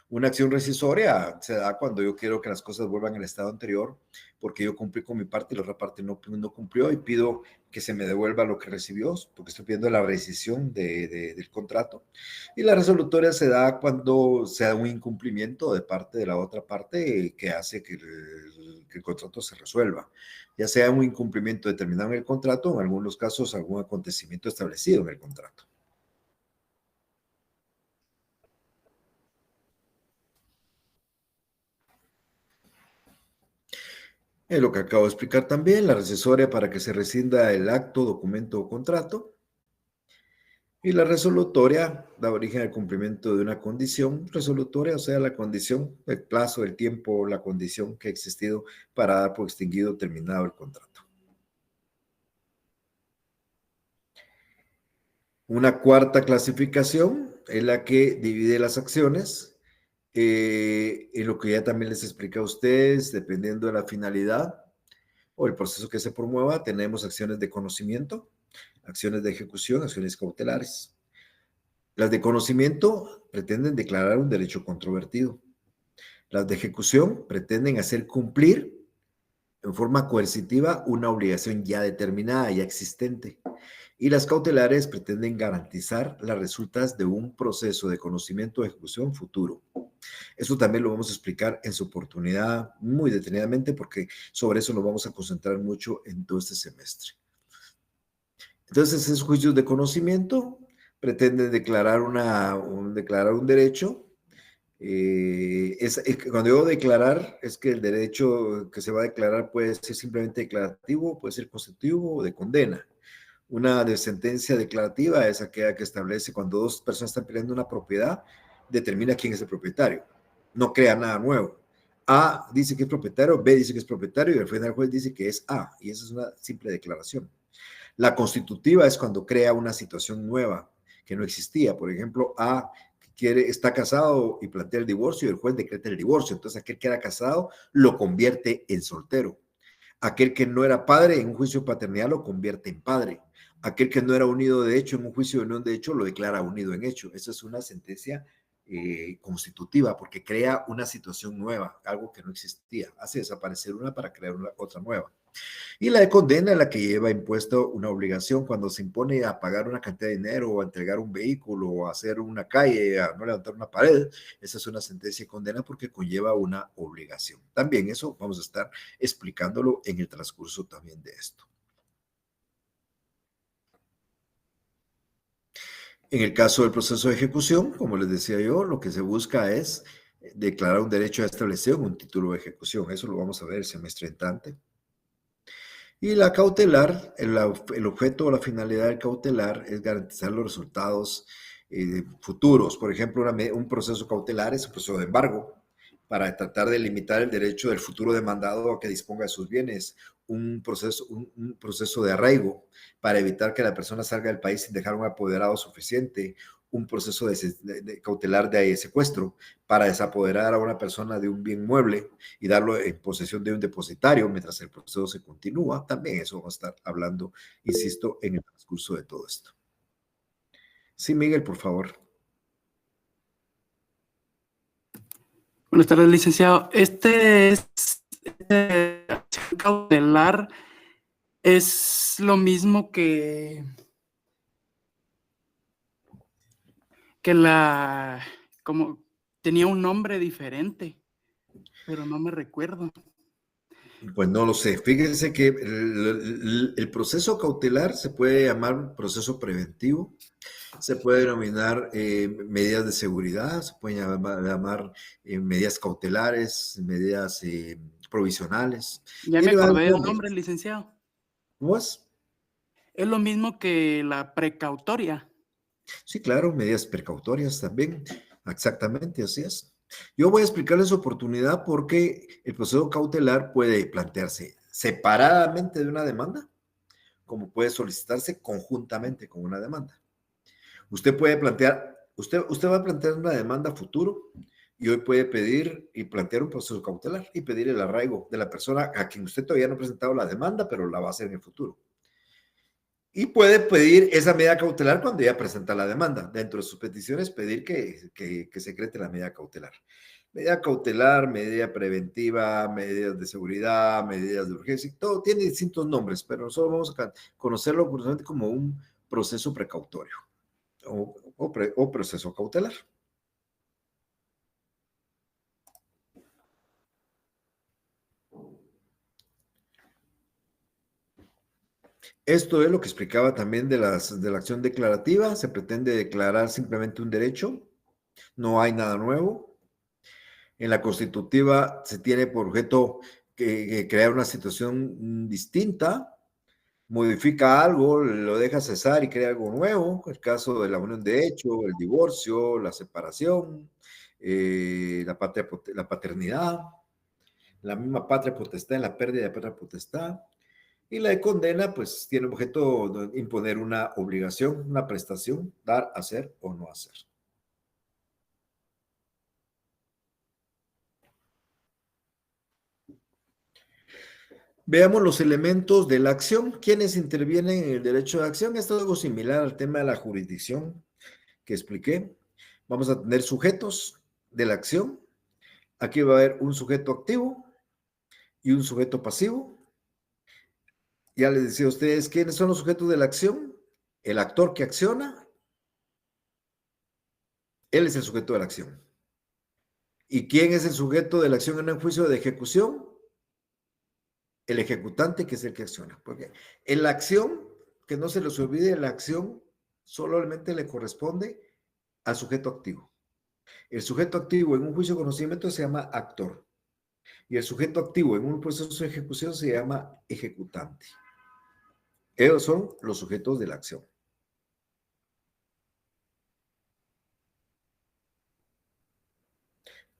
Una acción rescisoria se da cuando yo quiero que las cosas vuelvan al estado anterior porque yo cumplí con mi parte y la otra parte no cumplió y pido que se me devuelva lo que recibió porque estoy pidiendo la rescisión del contrato. Y la resolutoria se da cuando se da un incumplimiento de parte de la otra parte que hace que el contrato se resuelva, ya sea un incumplimiento determinado en el contrato o en algunos casos algún acontecimiento establecido en el contrato. Es lo que acabo de explicar también, la rescisoria para que se rescinda el acto, documento o contrato. Y la resolutoria da origen al cumplimiento de una condición resolutoria, o sea, la condición, el plazo, el tiempo, la condición que ha existido para dar por extinguido o terminado el contrato. Una cuarta clasificación es la que divide las acciones en lo que ya también les expliqué a ustedes, dependiendo de la finalidad o el proceso que se promueva, tenemos acciones de conocimiento, acciones de ejecución, acciones cautelares. Las de conocimiento pretenden declarar un derecho controvertido. Las de ejecución pretenden hacer cumplir en forma coercitiva una obligación ya determinada, ya existente. Y las cautelares pretenden garantizar las resultas de un proceso de conocimiento o ejecución futuro. Eso también lo vamos a explicar en su oportunidad muy detenidamente porque sobre eso nos vamos a concentrar mucho en todo este semestre. Entonces, esos juicios de conocimiento pretenden declarar un derecho. Cuando digo declarar, es que el derecho que se va a declarar puede ser simplemente declarativo, puede ser constitutivo o de condena. Una de sentencia declarativa es aquella que establece cuando dos personas están peleando una propiedad, determina quién es el propietario. No crea nada nuevo. A dice que es propietario, B dice que es propietario y al final el juez dice que es A. Y esa es una simple declaración. La constitutiva es cuando crea una situación nueva que no existía. Por ejemplo, A está casado y plantea el divorcio y el juez decreta el divorcio. Entonces aquel que era casado lo convierte en soltero. Aquel que no era padre en un juicio de paternidad lo convierte en padre. Aquel que no era unido de hecho en un juicio de unión de hecho lo declara unido en hecho. Esa es una sentencia constitutiva porque crea una situación nueva, algo que no existía. Hace desaparecer una para crear otra nueva. Y la de condena es la que lleva impuesto una obligación cuando se impone a pagar una cantidad de dinero o a entregar un vehículo o a hacer una calle, a no levantar una pared. Esa es una sentencia de condena porque conlleva una obligación. También eso vamos a estar explicándolo en el transcurso también de esto. En el caso del proceso de ejecución, como les decía yo, lo que se busca es declarar un derecho a establecido en un título de ejecución. Eso lo vamos a ver el semestre entrante. Y la cautelar, el objeto o la finalidad del cautelar es garantizar los resultados futuros. Por ejemplo, un proceso cautelar es un proceso de embargo para tratar de limitar el derecho del futuro demandado a que disponga de sus bienes. Un proceso de arraigo para evitar que la persona salga del país sin dejar un apoderado suficiente. Un proceso cautelar de secuestro para desapoderar a una persona de un bien mueble y darlo en posesión de un depositario mientras el proceso se continúa. También eso vamos a estar hablando, insisto, en el transcurso de todo esto. Sí, Miguel, por favor. Buenas tardes, licenciado. Este cautelar es lo mismo que como tenía un nombre diferente, pero no me recuerdo. Pues no lo sé. Fíjense que el proceso cautelar se puede llamar proceso preventivo, se puede denominar medidas de seguridad, se puede llamar medidas cautelares, medidas provisionales. Ya me Tiene varios acordé del nombres. nombre, licenciado. ¿Cómo es? Es lo mismo que la precautoria. Sí, claro, medidas precautorias también. Exactamente, así es. Yo voy a explicarles oportunidad porque el proceso cautelar puede plantearse separadamente de una demanda, como puede solicitarse conjuntamente con una demanda. Usted puede plantear, usted va a plantear una demanda futuro y hoy puede pedir y plantear un proceso cautelar y pedir el arraigo de la persona a quien usted todavía no ha presentado la demanda, pero la va a hacer en el futuro. Y puede pedir esa medida cautelar cuando ya presenta la demanda. Dentro de sus peticiones, pedir que se cree la medida cautelar. Medida cautelar, medida preventiva, medidas de seguridad, medidas de urgencia, todo tiene distintos nombres, pero nosotros vamos a conocerlo como un proceso precautorio o proceso cautelar. Esto es lo que explicaba también de la acción declarativa. Se pretende declarar simplemente un derecho, no hay nada nuevo. En la constitutiva se tiene por objeto crear una situación distinta, modifica algo, lo deja cesar y crea algo nuevo, el caso de la unión de hecho, el divorcio, la separación, la paternidad, la misma patria potestad en la pérdida de patria potestad, y la de condena, pues tiene objeto imponer una obligación, una prestación, dar, hacer o no hacer. Veamos los elementos de la acción. ¿Quiénes intervienen en el derecho de acción? Esto es algo similar al tema de la jurisdicción que expliqué. Vamos a tener sujetos de la acción. Aquí va a haber un sujeto activo y un sujeto pasivo. Ya les decía a ustedes quiénes son los sujetos de la acción. El actor que acciona, él es el sujeto de la acción. ¿Y quién es el sujeto de la acción en un juicio de ejecución? El ejecutante, que es el que acciona. Porque en la acción, que no se les olvide, la acción solamente le corresponde al sujeto activo. El sujeto activo en un juicio de conocimiento se llama actor. Y el sujeto activo en un proceso de ejecución se llama ejecutante. Ellos son los sujetos de la acción.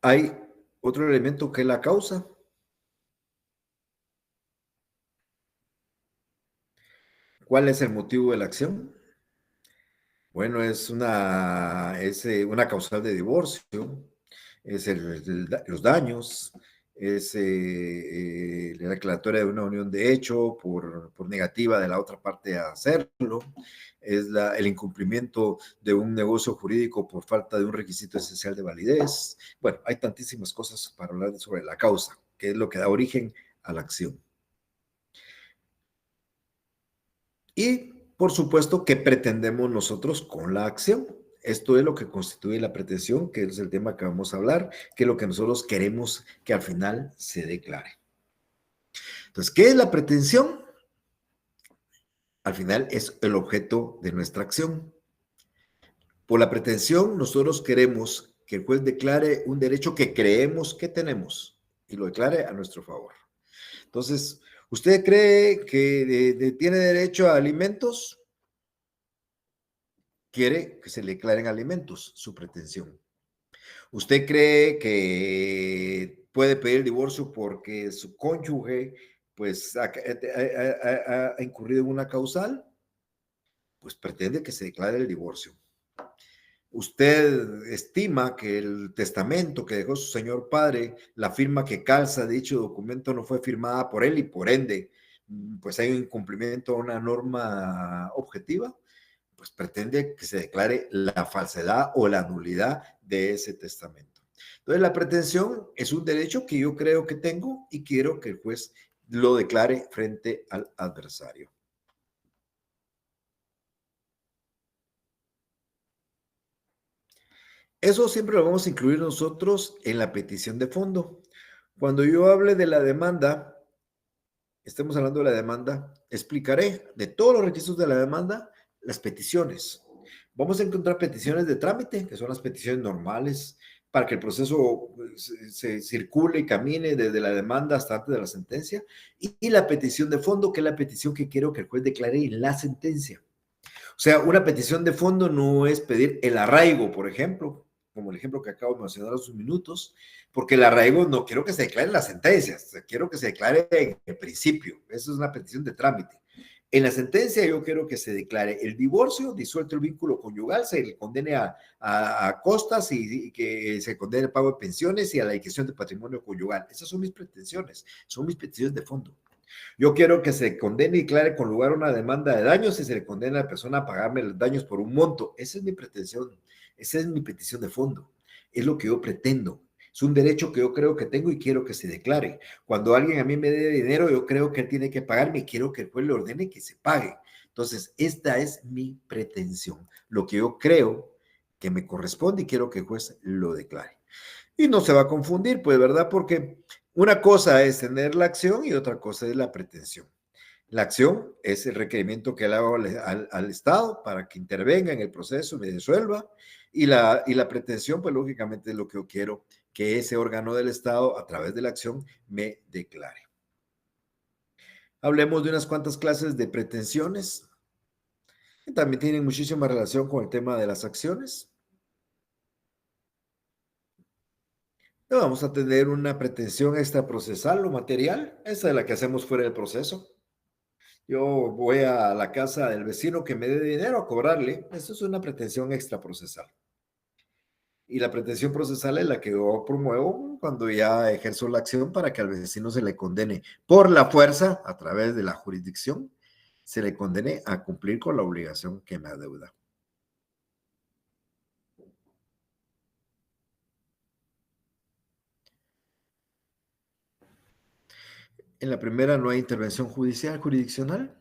Hay otro elemento que es la causa. ¿Cuál es el motivo de la acción? Bueno, es una causal de divorcio, es los daños, es la declaratoria de una unión de hecho por negativa de la otra parte a hacerlo, es el incumplimiento de un negocio jurídico por falta de un requisito esencial de validez. Bueno, hay tantísimas cosas para hablar sobre la causa, que es lo que da origen a la acción. Y, por supuesto, ¿qué pretendemos nosotros con la acción? Esto es lo que constituye la pretensión, que es el tema que vamos a hablar, que es lo que nosotros queremos que al final se declare. Entonces, ¿qué es la pretensión? Al final es el objeto de nuestra acción. Por la pretensión, nosotros queremos que el juez declare un derecho que creemos que tenemos y lo declare a nuestro favor. Entonces, ¿usted cree que tiene derecho a alimentos? Quiere que se le declaren alimentos, su pretensión. ¿Usted cree que puede pedir divorcio porque su cónyuge pues ha incurrido en una causal? Pues pretende que se declare el divorcio. ¿Usted estima que el testamento que dejó su señor padre, la firma que calza dicho documento no fue firmada por él y por ende pues hay un incumplimiento a una norma objetiva? Pues pretende que se declare la falsedad o la nulidad de ese testamento. Entonces, la pretensión es un derecho que yo creo que tengo y quiero que el juez lo declare frente al adversario. Eso siempre lo vamos a incluir nosotros en la petición de fondo. Cuando yo hable de la demanda, estemos hablando de la demanda, explicaré de todos los requisitos de la demanda las peticiones. Vamos a encontrar peticiones de trámite, que son las peticiones normales, para que el proceso se circule y camine desde la demanda hasta antes de la sentencia, y la petición de fondo, que es la petición que quiero que el juez declare en la sentencia. O sea, una petición de fondo no es pedir el arraigo, por ejemplo, como el ejemplo que acabo de mencionar hace unos minutos, porque el arraigo no quiero que se declare en las sentencias, quiero que se declare en el principio. Eso es una petición de trámite. En la sentencia yo quiero que se declare el divorcio, disuelto el vínculo conyugal, se le condene a costas y que se condene el pago de pensiones y a la adquisición de patrimonio conyugal. Esas son mis pretensiones, son mis peticiones de fondo. Yo quiero que se condene y declare con lugar una demanda de daños y se le condena a la persona a pagarme los daños por un monto. Esa es mi pretensión, esa es mi petición de fondo, es lo que yo pretendo. Es un derecho que yo creo que tengo y quiero que se declare. Cuando alguien a mí me dé dinero, yo creo que él tiene que pagarme y quiero que el juez le ordene que se pague. Entonces, esta es mi pretensión, lo que yo creo que me corresponde y quiero que el juez lo declare. Y no se va a confundir, pues, ¿verdad? Porque una cosa es tener la acción y otra cosa es la pretensión. La acción es el requerimiento que le hago al Estado para que intervenga en el proceso y me resuelva. Y la pretensión, pues lógicamente es lo que yo quiero, que ese órgano del Estado, a través de la acción, me declare. Hablemos de unas cuantas clases de pretensiones, que también tienen muchísima relación con el tema de las acciones. Vamos a tener una pretensión extraprocesal o material, esa es la que hacemos fuera del proceso. Yo voy a la casa del vecino que me dé dinero a cobrarle, eso es una pretensión extraprocesal. Y la pretensión procesal es la que yo promuevo cuando ya ejerzo la acción para que al vecino se le condene por la fuerza, a través de la jurisdicción, se le condene a cumplir con la obligación que me adeuda. En la primera no hay intervención judicial, jurisdiccional.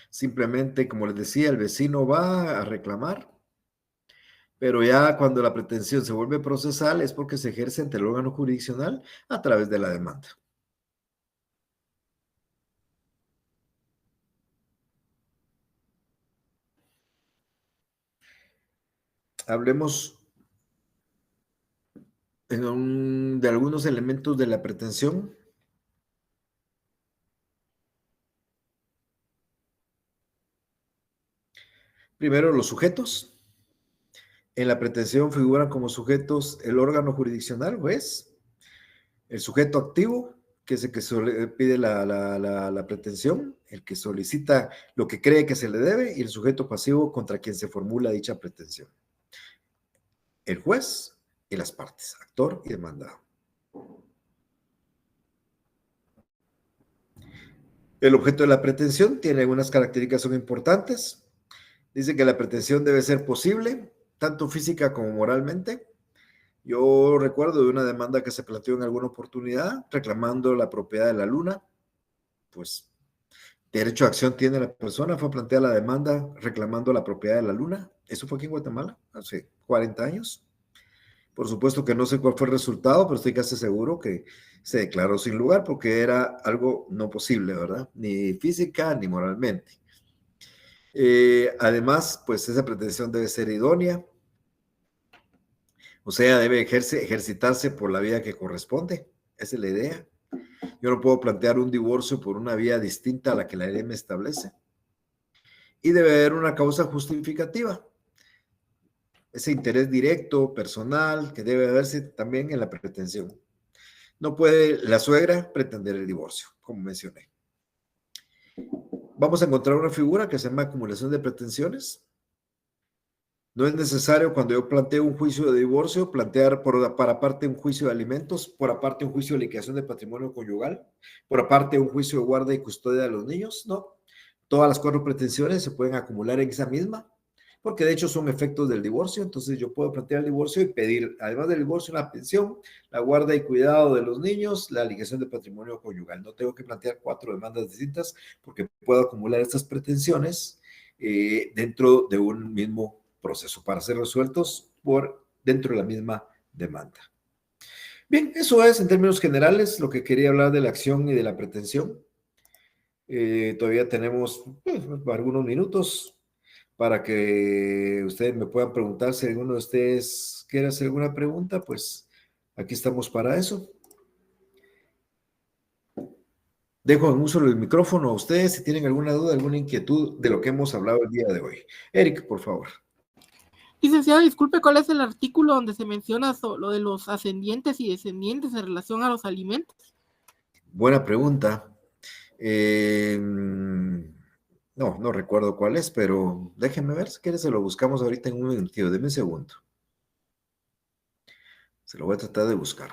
Simplemente, como les decía, el vecino va a reclamar, pero ya cuando la pretensión se vuelve procesal es porque se ejerce ante el órgano jurisdiccional a través de la demanda. Hablemos de algunos elementos de la pretensión. Primero, los sujetos. En la pretensión figuran como sujetos el órgano jurisdiccional, juez, el sujeto activo, que es el que pide la pretensión, el que solicita lo que cree que se le debe, y el sujeto pasivo contra quien se formula dicha pretensión. El juez y las partes, actor y demandado. El objeto de la pretensión tiene algunas características son importantes. Dice que la pretensión debe ser posible, tanto física como moralmente. Yo recuerdo de una demanda que se planteó en alguna oportunidad reclamando la propiedad de la luna. Pues derecho a acción tiene la persona, fue a plantear la demanda reclamando la propiedad de la luna. Eso fue aquí en Guatemala, hace 40 años. Por supuesto que no sé cuál fue el resultado, pero estoy casi seguro que se declaró sin lugar porque era algo no posible, ¿verdad? Ni física ni moralmente. Además, pues esa pretensión debe ser idónea, o sea, debe ejercitarse por la vía que corresponde. Esa es la idea. Yo no puedo plantear un divorcio por una vía distinta a la que la ley me establece. Y debe haber una causa justificativa. Ese interés directo, personal, que debe haberse también en la pretensión. No puede la suegra pretender el divorcio, como mencioné. Vamos a encontrar una figura que se llama acumulación de pretensiones. No es necesario cuando yo planteo un juicio de divorcio, plantear para aparte un juicio de alimentos, por aparte un juicio de liquidación de patrimonio conyugal, por aparte un juicio de guarda y custodia de los niños, no. Todas las 4 pretensiones se pueden acumular en esa misma, porque de hecho son efectos del divorcio, entonces yo puedo plantear el divorcio y pedir, además del divorcio, una pensión, la guarda y cuidado de los niños, la liquidación de patrimonio conyugal. No tengo que plantear 4 demandas distintas, porque puedo acumular estas pretensiones dentro de un mismo proceso para ser resueltos dentro de la misma demanda. Bien, eso es en términos generales lo que quería hablar de la acción y de la pretensión. Todavía tenemos algunos minutos para que ustedes me puedan preguntar. Si alguno de ustedes quiere hacer alguna pregunta, pues aquí estamos para eso. Dejo en uso el micrófono a ustedes si tienen alguna duda, alguna inquietud de lo que hemos hablado el día de hoy. Eric, por favor. Licenciado, disculpe, ¿cuál es el artículo donde se menciona lo de los ascendientes y descendientes en relación a los alimentos? Buena pregunta. No recuerdo cuál es, pero déjenme ver, si quieres se lo buscamos ahorita en un minutito, deme un segundo. Se lo voy a tratar de buscar.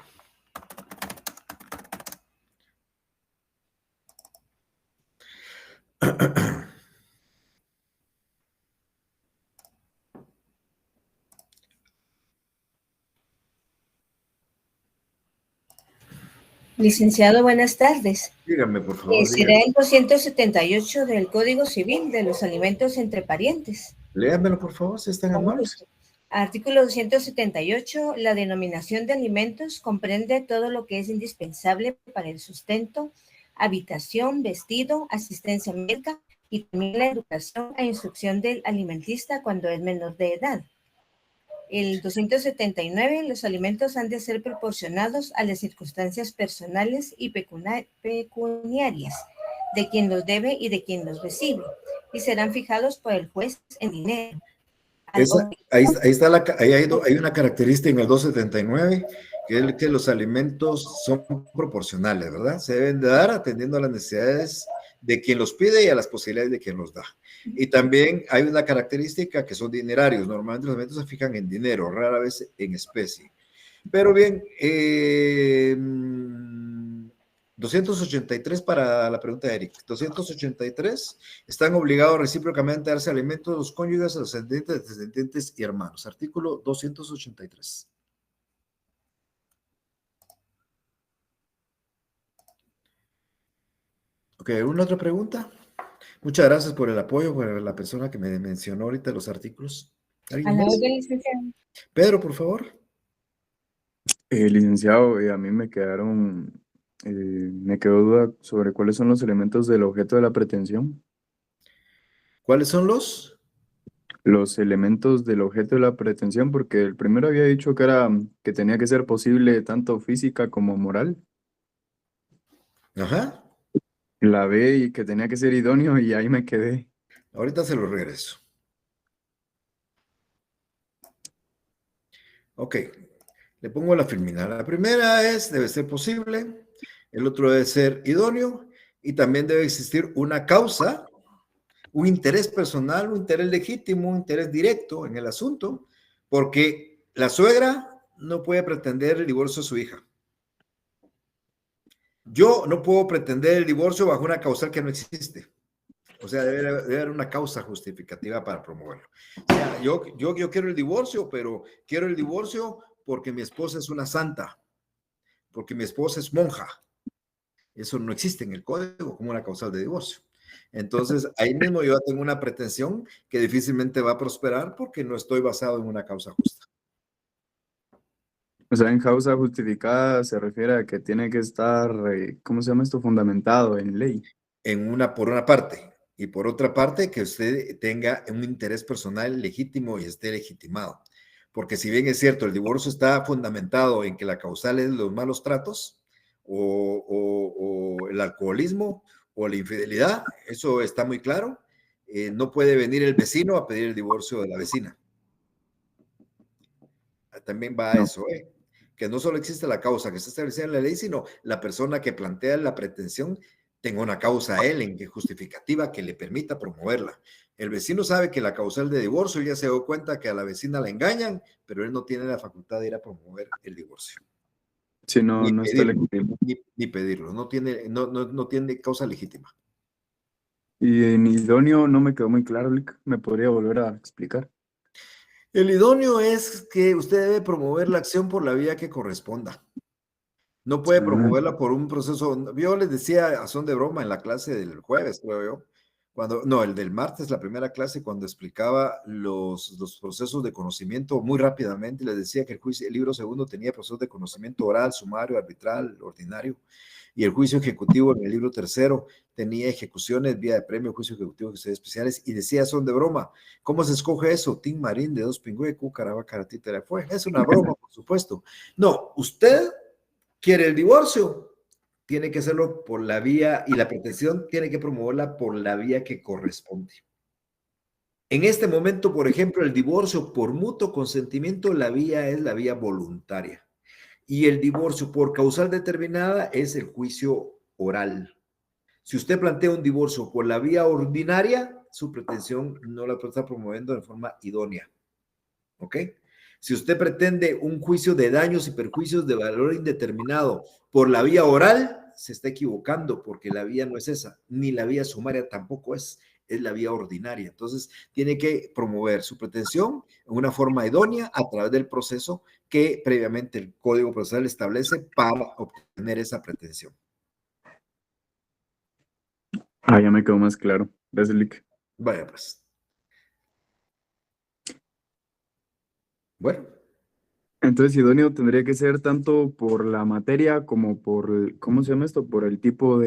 Licenciado, buenas tardes. Dígame, por favor. Será el 278 del Código Civil de los alimentos entre parientes. Léamelo, por favor, si están amables. Artículo 278. La denominación de alimentos comprende todo lo que es indispensable para el sustento, habitación, vestido, asistencia médica y también la educación e instrucción del alimentista cuando es menor de edad. El 279, los alimentos han de ser proporcionados a las circunstancias personales y pecuniarias de quien los debe y de quien los recibe, y serán fijados por el juez en dinero. Hay una característica en el 279, que es que los alimentos son proporcionales, ¿verdad? Se deben de dar atendiendo a las necesidades de quien los pide y a las posibilidades de quien los da. Y también hay una característica que son dinerarios. Normalmente los alimentos se fijan en dinero, rara vez en especie. Pero bien, 283 para la pregunta de Eric. 283, están obligados recíprocamente a darse alimentos a los cónyuges, a los ascendientes, descendientes y hermanos. Artículo 283. Ok, ¿una otra pregunta? Muchas gracias por el apoyo, por la persona que me mencionó ahorita los artículos. ¿Alguien más? Pedro, por favor. Licenciado, a mí me quedó duda sobre cuáles son los elementos del objeto de la pretensión. ¿Cuáles son los? Los elementos del objeto de la pretensión, porque el primero había dicho que tenía que ser posible tanto física como moral. Ajá. La B y que tenía que ser idóneo y ahí me quedé. Ahorita se lo regreso. Ok, le pongo la filmina. La primera debe ser posible, el otro debe ser idóneo y también debe existir una causa, un interés personal, un interés legítimo, un interés directo en el asunto, porque la suegra no puede pretender el divorcio de su hija. Yo no puedo pretender el divorcio bajo una causal que no existe. O sea, debe haber una causa justificativa para promoverlo. O sea, yo quiero el divorcio, pero quiero el divorcio porque mi esposa es una santa, porque mi esposa es monja. Eso no existe en el código como una causal de divorcio. Entonces, ahí mismo yo tengo una pretensión que difícilmente va a prosperar porque no estoy basado en una causa justa. O sea, en causa justificada se refiere a que tiene que estar, ¿cómo se llama esto? Fundamentado en ley. Por una parte, y por otra parte, que usted tenga un interés personal legítimo y esté legitimado. Porque si bien es cierto, el divorcio está fundamentado en que la causal es los malos tratos o el alcoholismo o la infidelidad, eso está muy claro. No puede venir el vecino a pedir el divorcio de la vecina. También va a eso, que no solo existe la causa que está establecida en la ley, sino la persona que plantea la pretensión tenga una causa a él en que justificativa que le permita promoverla. El vecino sabe que la causal de divorcio ya se dio cuenta que a la vecina la engañan, pero él no tiene la facultad de ir a promover el divorcio. Sí, no está legítimo. Ni pedirlo, no tiene causa legítima. Y en idóneo no me quedó muy claro, Lick. ¿Me podría volver a explicar? El idóneo es que usted debe promover la acción por la vía que corresponda. No puede promoverla por un proceso. Yo les decía a son de broma en la clase del jueves, creo yo, el del martes, la primera clase, cuando explicaba los procesos de conocimiento muy rápidamente, les decía que el libro segundo tenía procesos de conocimiento oral, sumario, arbitral, ordinario, y el juicio ejecutivo en el libro tercero tenía ejecuciones, vía de premio, juicio ejecutivo, ejecuciones especiales, y decía son de broma. ¿Cómo se escoge eso? Tim Marín de Dos Pingüe, Caraba, Caratita, fue. Es una broma, por supuesto. No, usted quiere el divorcio, tiene que hacerlo por la vía y la pretensión tiene que promoverla por la vía que corresponde. En este momento, por ejemplo, el divorcio por mutuo consentimiento, la vía es la vía voluntaria. Y el divorcio por causal determinada es el juicio oral. Si usted plantea un divorcio por la vía ordinaria, su pretensión no la está promoviendo de forma idónea. ¿Ok? Si usted pretende un juicio de daños y perjuicios de valor indeterminado por la vía oral, se está equivocando porque la vía no es esa, ni la vía sumaria tampoco es la vía ordinaria. Entonces, tiene que promover su pretensión en una forma idónea a través del proceso que previamente el Código Procesal establece para obtener esa pretensión. Ya me quedó más claro. Gracias, Lick. Vaya, pues. Bueno. Entonces, idóneo tendría que ser tanto por la materia como por, ¿cómo se llama esto? Por el tipo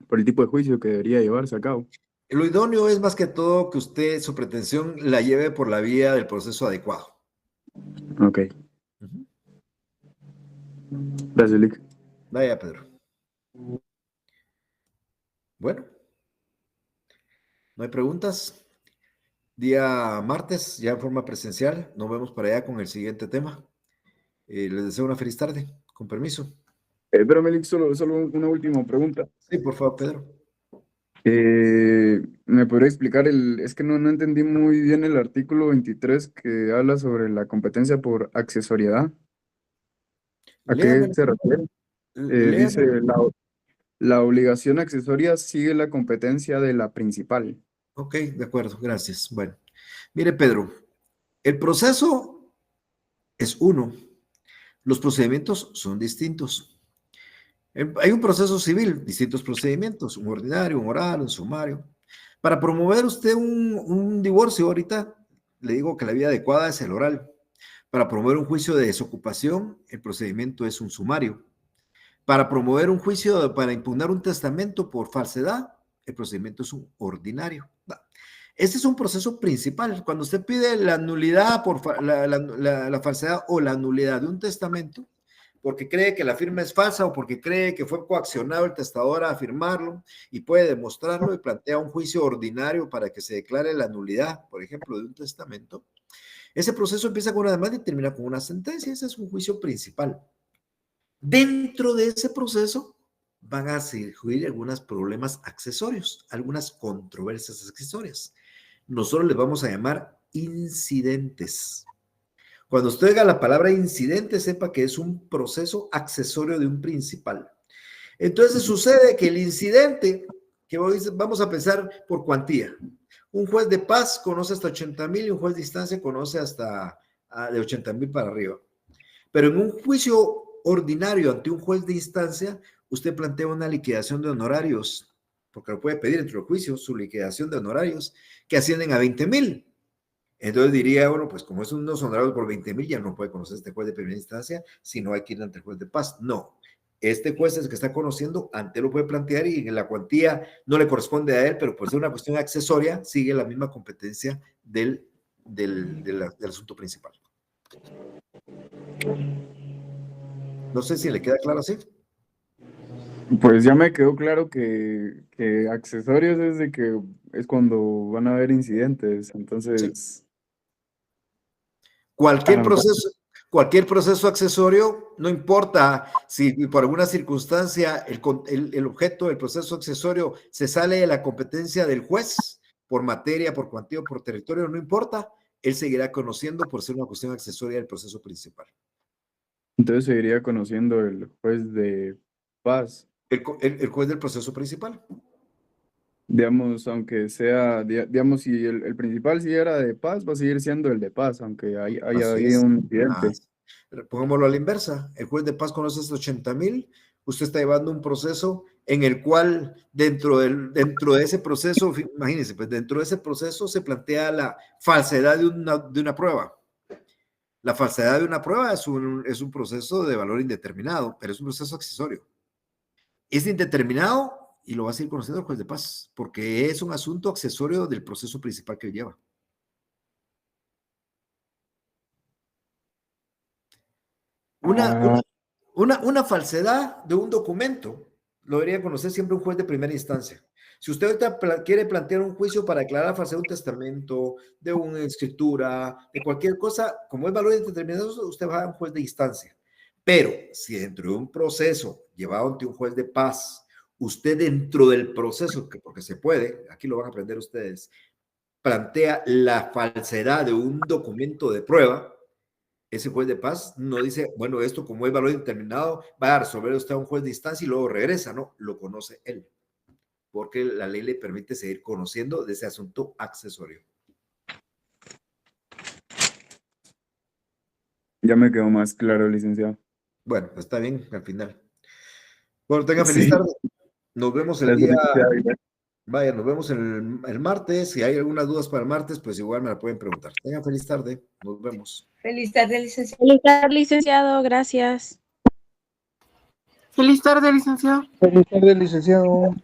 por el tipo de juicio que debería llevarse a cabo. Lo idóneo es más que todo que usted su pretensión la lleve por la vía del proceso adecuado. Ok. Gracias, Lick. Vaya, Pedro. Bueno, no hay preguntas. Día martes, ya en forma presencial. Nos vemos para allá con el siguiente tema. Les deseo una feliz tarde. Con permiso. Pero Melix, solo una última pregunta. Sí, por favor, Pedro. ¿Me podría explicar es que no entendí muy bien el artículo 23 que habla sobre la competencia por accesoriedad? ¿A qué Léame, se refiere? Dice, léame. la obligación accesoria sigue la competencia de la principal. Ok, de acuerdo, gracias. Bueno, mire, Pedro, el proceso es uno, los procedimientos son distintos. Hay un proceso civil, distintos procedimientos, un ordinario, un oral, un sumario. Para promover usted un divorcio ahorita, le digo que la vía adecuada es el oral. Para promover un juicio de desocupación, el procedimiento es un sumario. Para promover un juicio para impugnar un testamento por falsedad, el procedimiento es un ordinario. Este es un proceso principal. Cuando usted pide la nulidad por la falsedad o la nulidad de un testamento, porque cree que la firma es falsa o porque cree que fue coaccionado el testador a firmarlo y puede demostrarlo y plantea un juicio ordinario para que se declare la nulidad, por ejemplo, de un testamento, ese proceso empieza con una demanda y termina con una sentencia. Ese es un juicio principal. Dentro de ese proceso van a surgir algunos problemas accesorios, algunas controversias accesorias. Nosotros les vamos a llamar incidentes. Cuando usted oiga la palabra incidente, sepa que es un proceso accesorio de un principal. Entonces sucede que el incidente, que vamos a pensar por cuantía, un juez de paz conoce hasta 80,000 y un juez de instancia conoce hasta de 80,000 para arriba. Pero en un juicio ordinario ante un juez de instancia, usted plantea una liquidación de honorarios, porque lo puede pedir entre el juicio, su liquidación de honorarios, que ascienden a 20,000. Entonces diría, bueno, pues como es unos honorarios por 20,000, ya no puede conocer este juez de primera instancia, sino hay que ir ante el juez de paz. No, este juez es el que está conociendo, ante lo puede plantear y en la cuantía no le corresponde a él, pero por ser una cuestión accesoria, sigue la misma competencia del asunto principal. No sé si le queda claro así. Pues ya me quedó claro que accesorios es de que es cuando van a haber incidentes, entonces... Sí. Cualquier proceso accesorio, no importa si por alguna circunstancia el objeto del proceso accesorio se sale de la competencia del juez, por materia, por cuantía o por territorio, no importa, él seguirá conociendo por ser una cuestión accesoria del proceso principal. Entonces seguiría conociendo el juez de paz. El juez del proceso principal. Digamos, aunque sea, digamos, si el principal sí era de paz, va a seguir siendo el de paz, aunque haya un incidente. Pongámoslo a la inversa. El juez de paz conoce estos 80,000. Usted está llevando un proceso en el cual dentro de ese proceso, imagínense, pues dentro de ese proceso se plantea la falsedad de una prueba. La falsedad de una prueba es un proceso de valor indeterminado, pero es un proceso accesorio. Es indeterminado y lo va a seguir conociendo el juez de paz, porque es un asunto accesorio del proceso principal que lleva. Una falsedad de un documento lo debería conocer siempre un juez de primera instancia. Si usted ahorita quiere plantear un juicio para declarar falsedad de un testamento, de una escritura, de cualquier cosa, como es valor indeterminado, usted va a un juez de instancia. Pero si dentro de un proceso llevado ante un juez de paz, usted dentro del proceso, porque se puede, aquí lo van a aprender ustedes, plantea la falsedad de un documento de prueba, ese juez de paz no dice, bueno, esto como es valor indeterminado, va a resolver usted a un juez de instancia y luego regresa, no, lo conoce él, porque la ley le permite seguir conociendo de ese asunto accesorio. Ya me quedó más claro, licenciado. Bueno, pues está bien al final. Bueno, tenga feliz tarde. Nos vemos el día... Vaya, nos vemos el martes. Si hay algunas dudas para el martes, pues igual me la pueden preguntar. Tengan feliz tarde. Nos vemos. Feliz tarde, licenciado. Feliz tarde, licenciado. Gracias. Feliz tarde, licenciado. Feliz tarde, licenciado.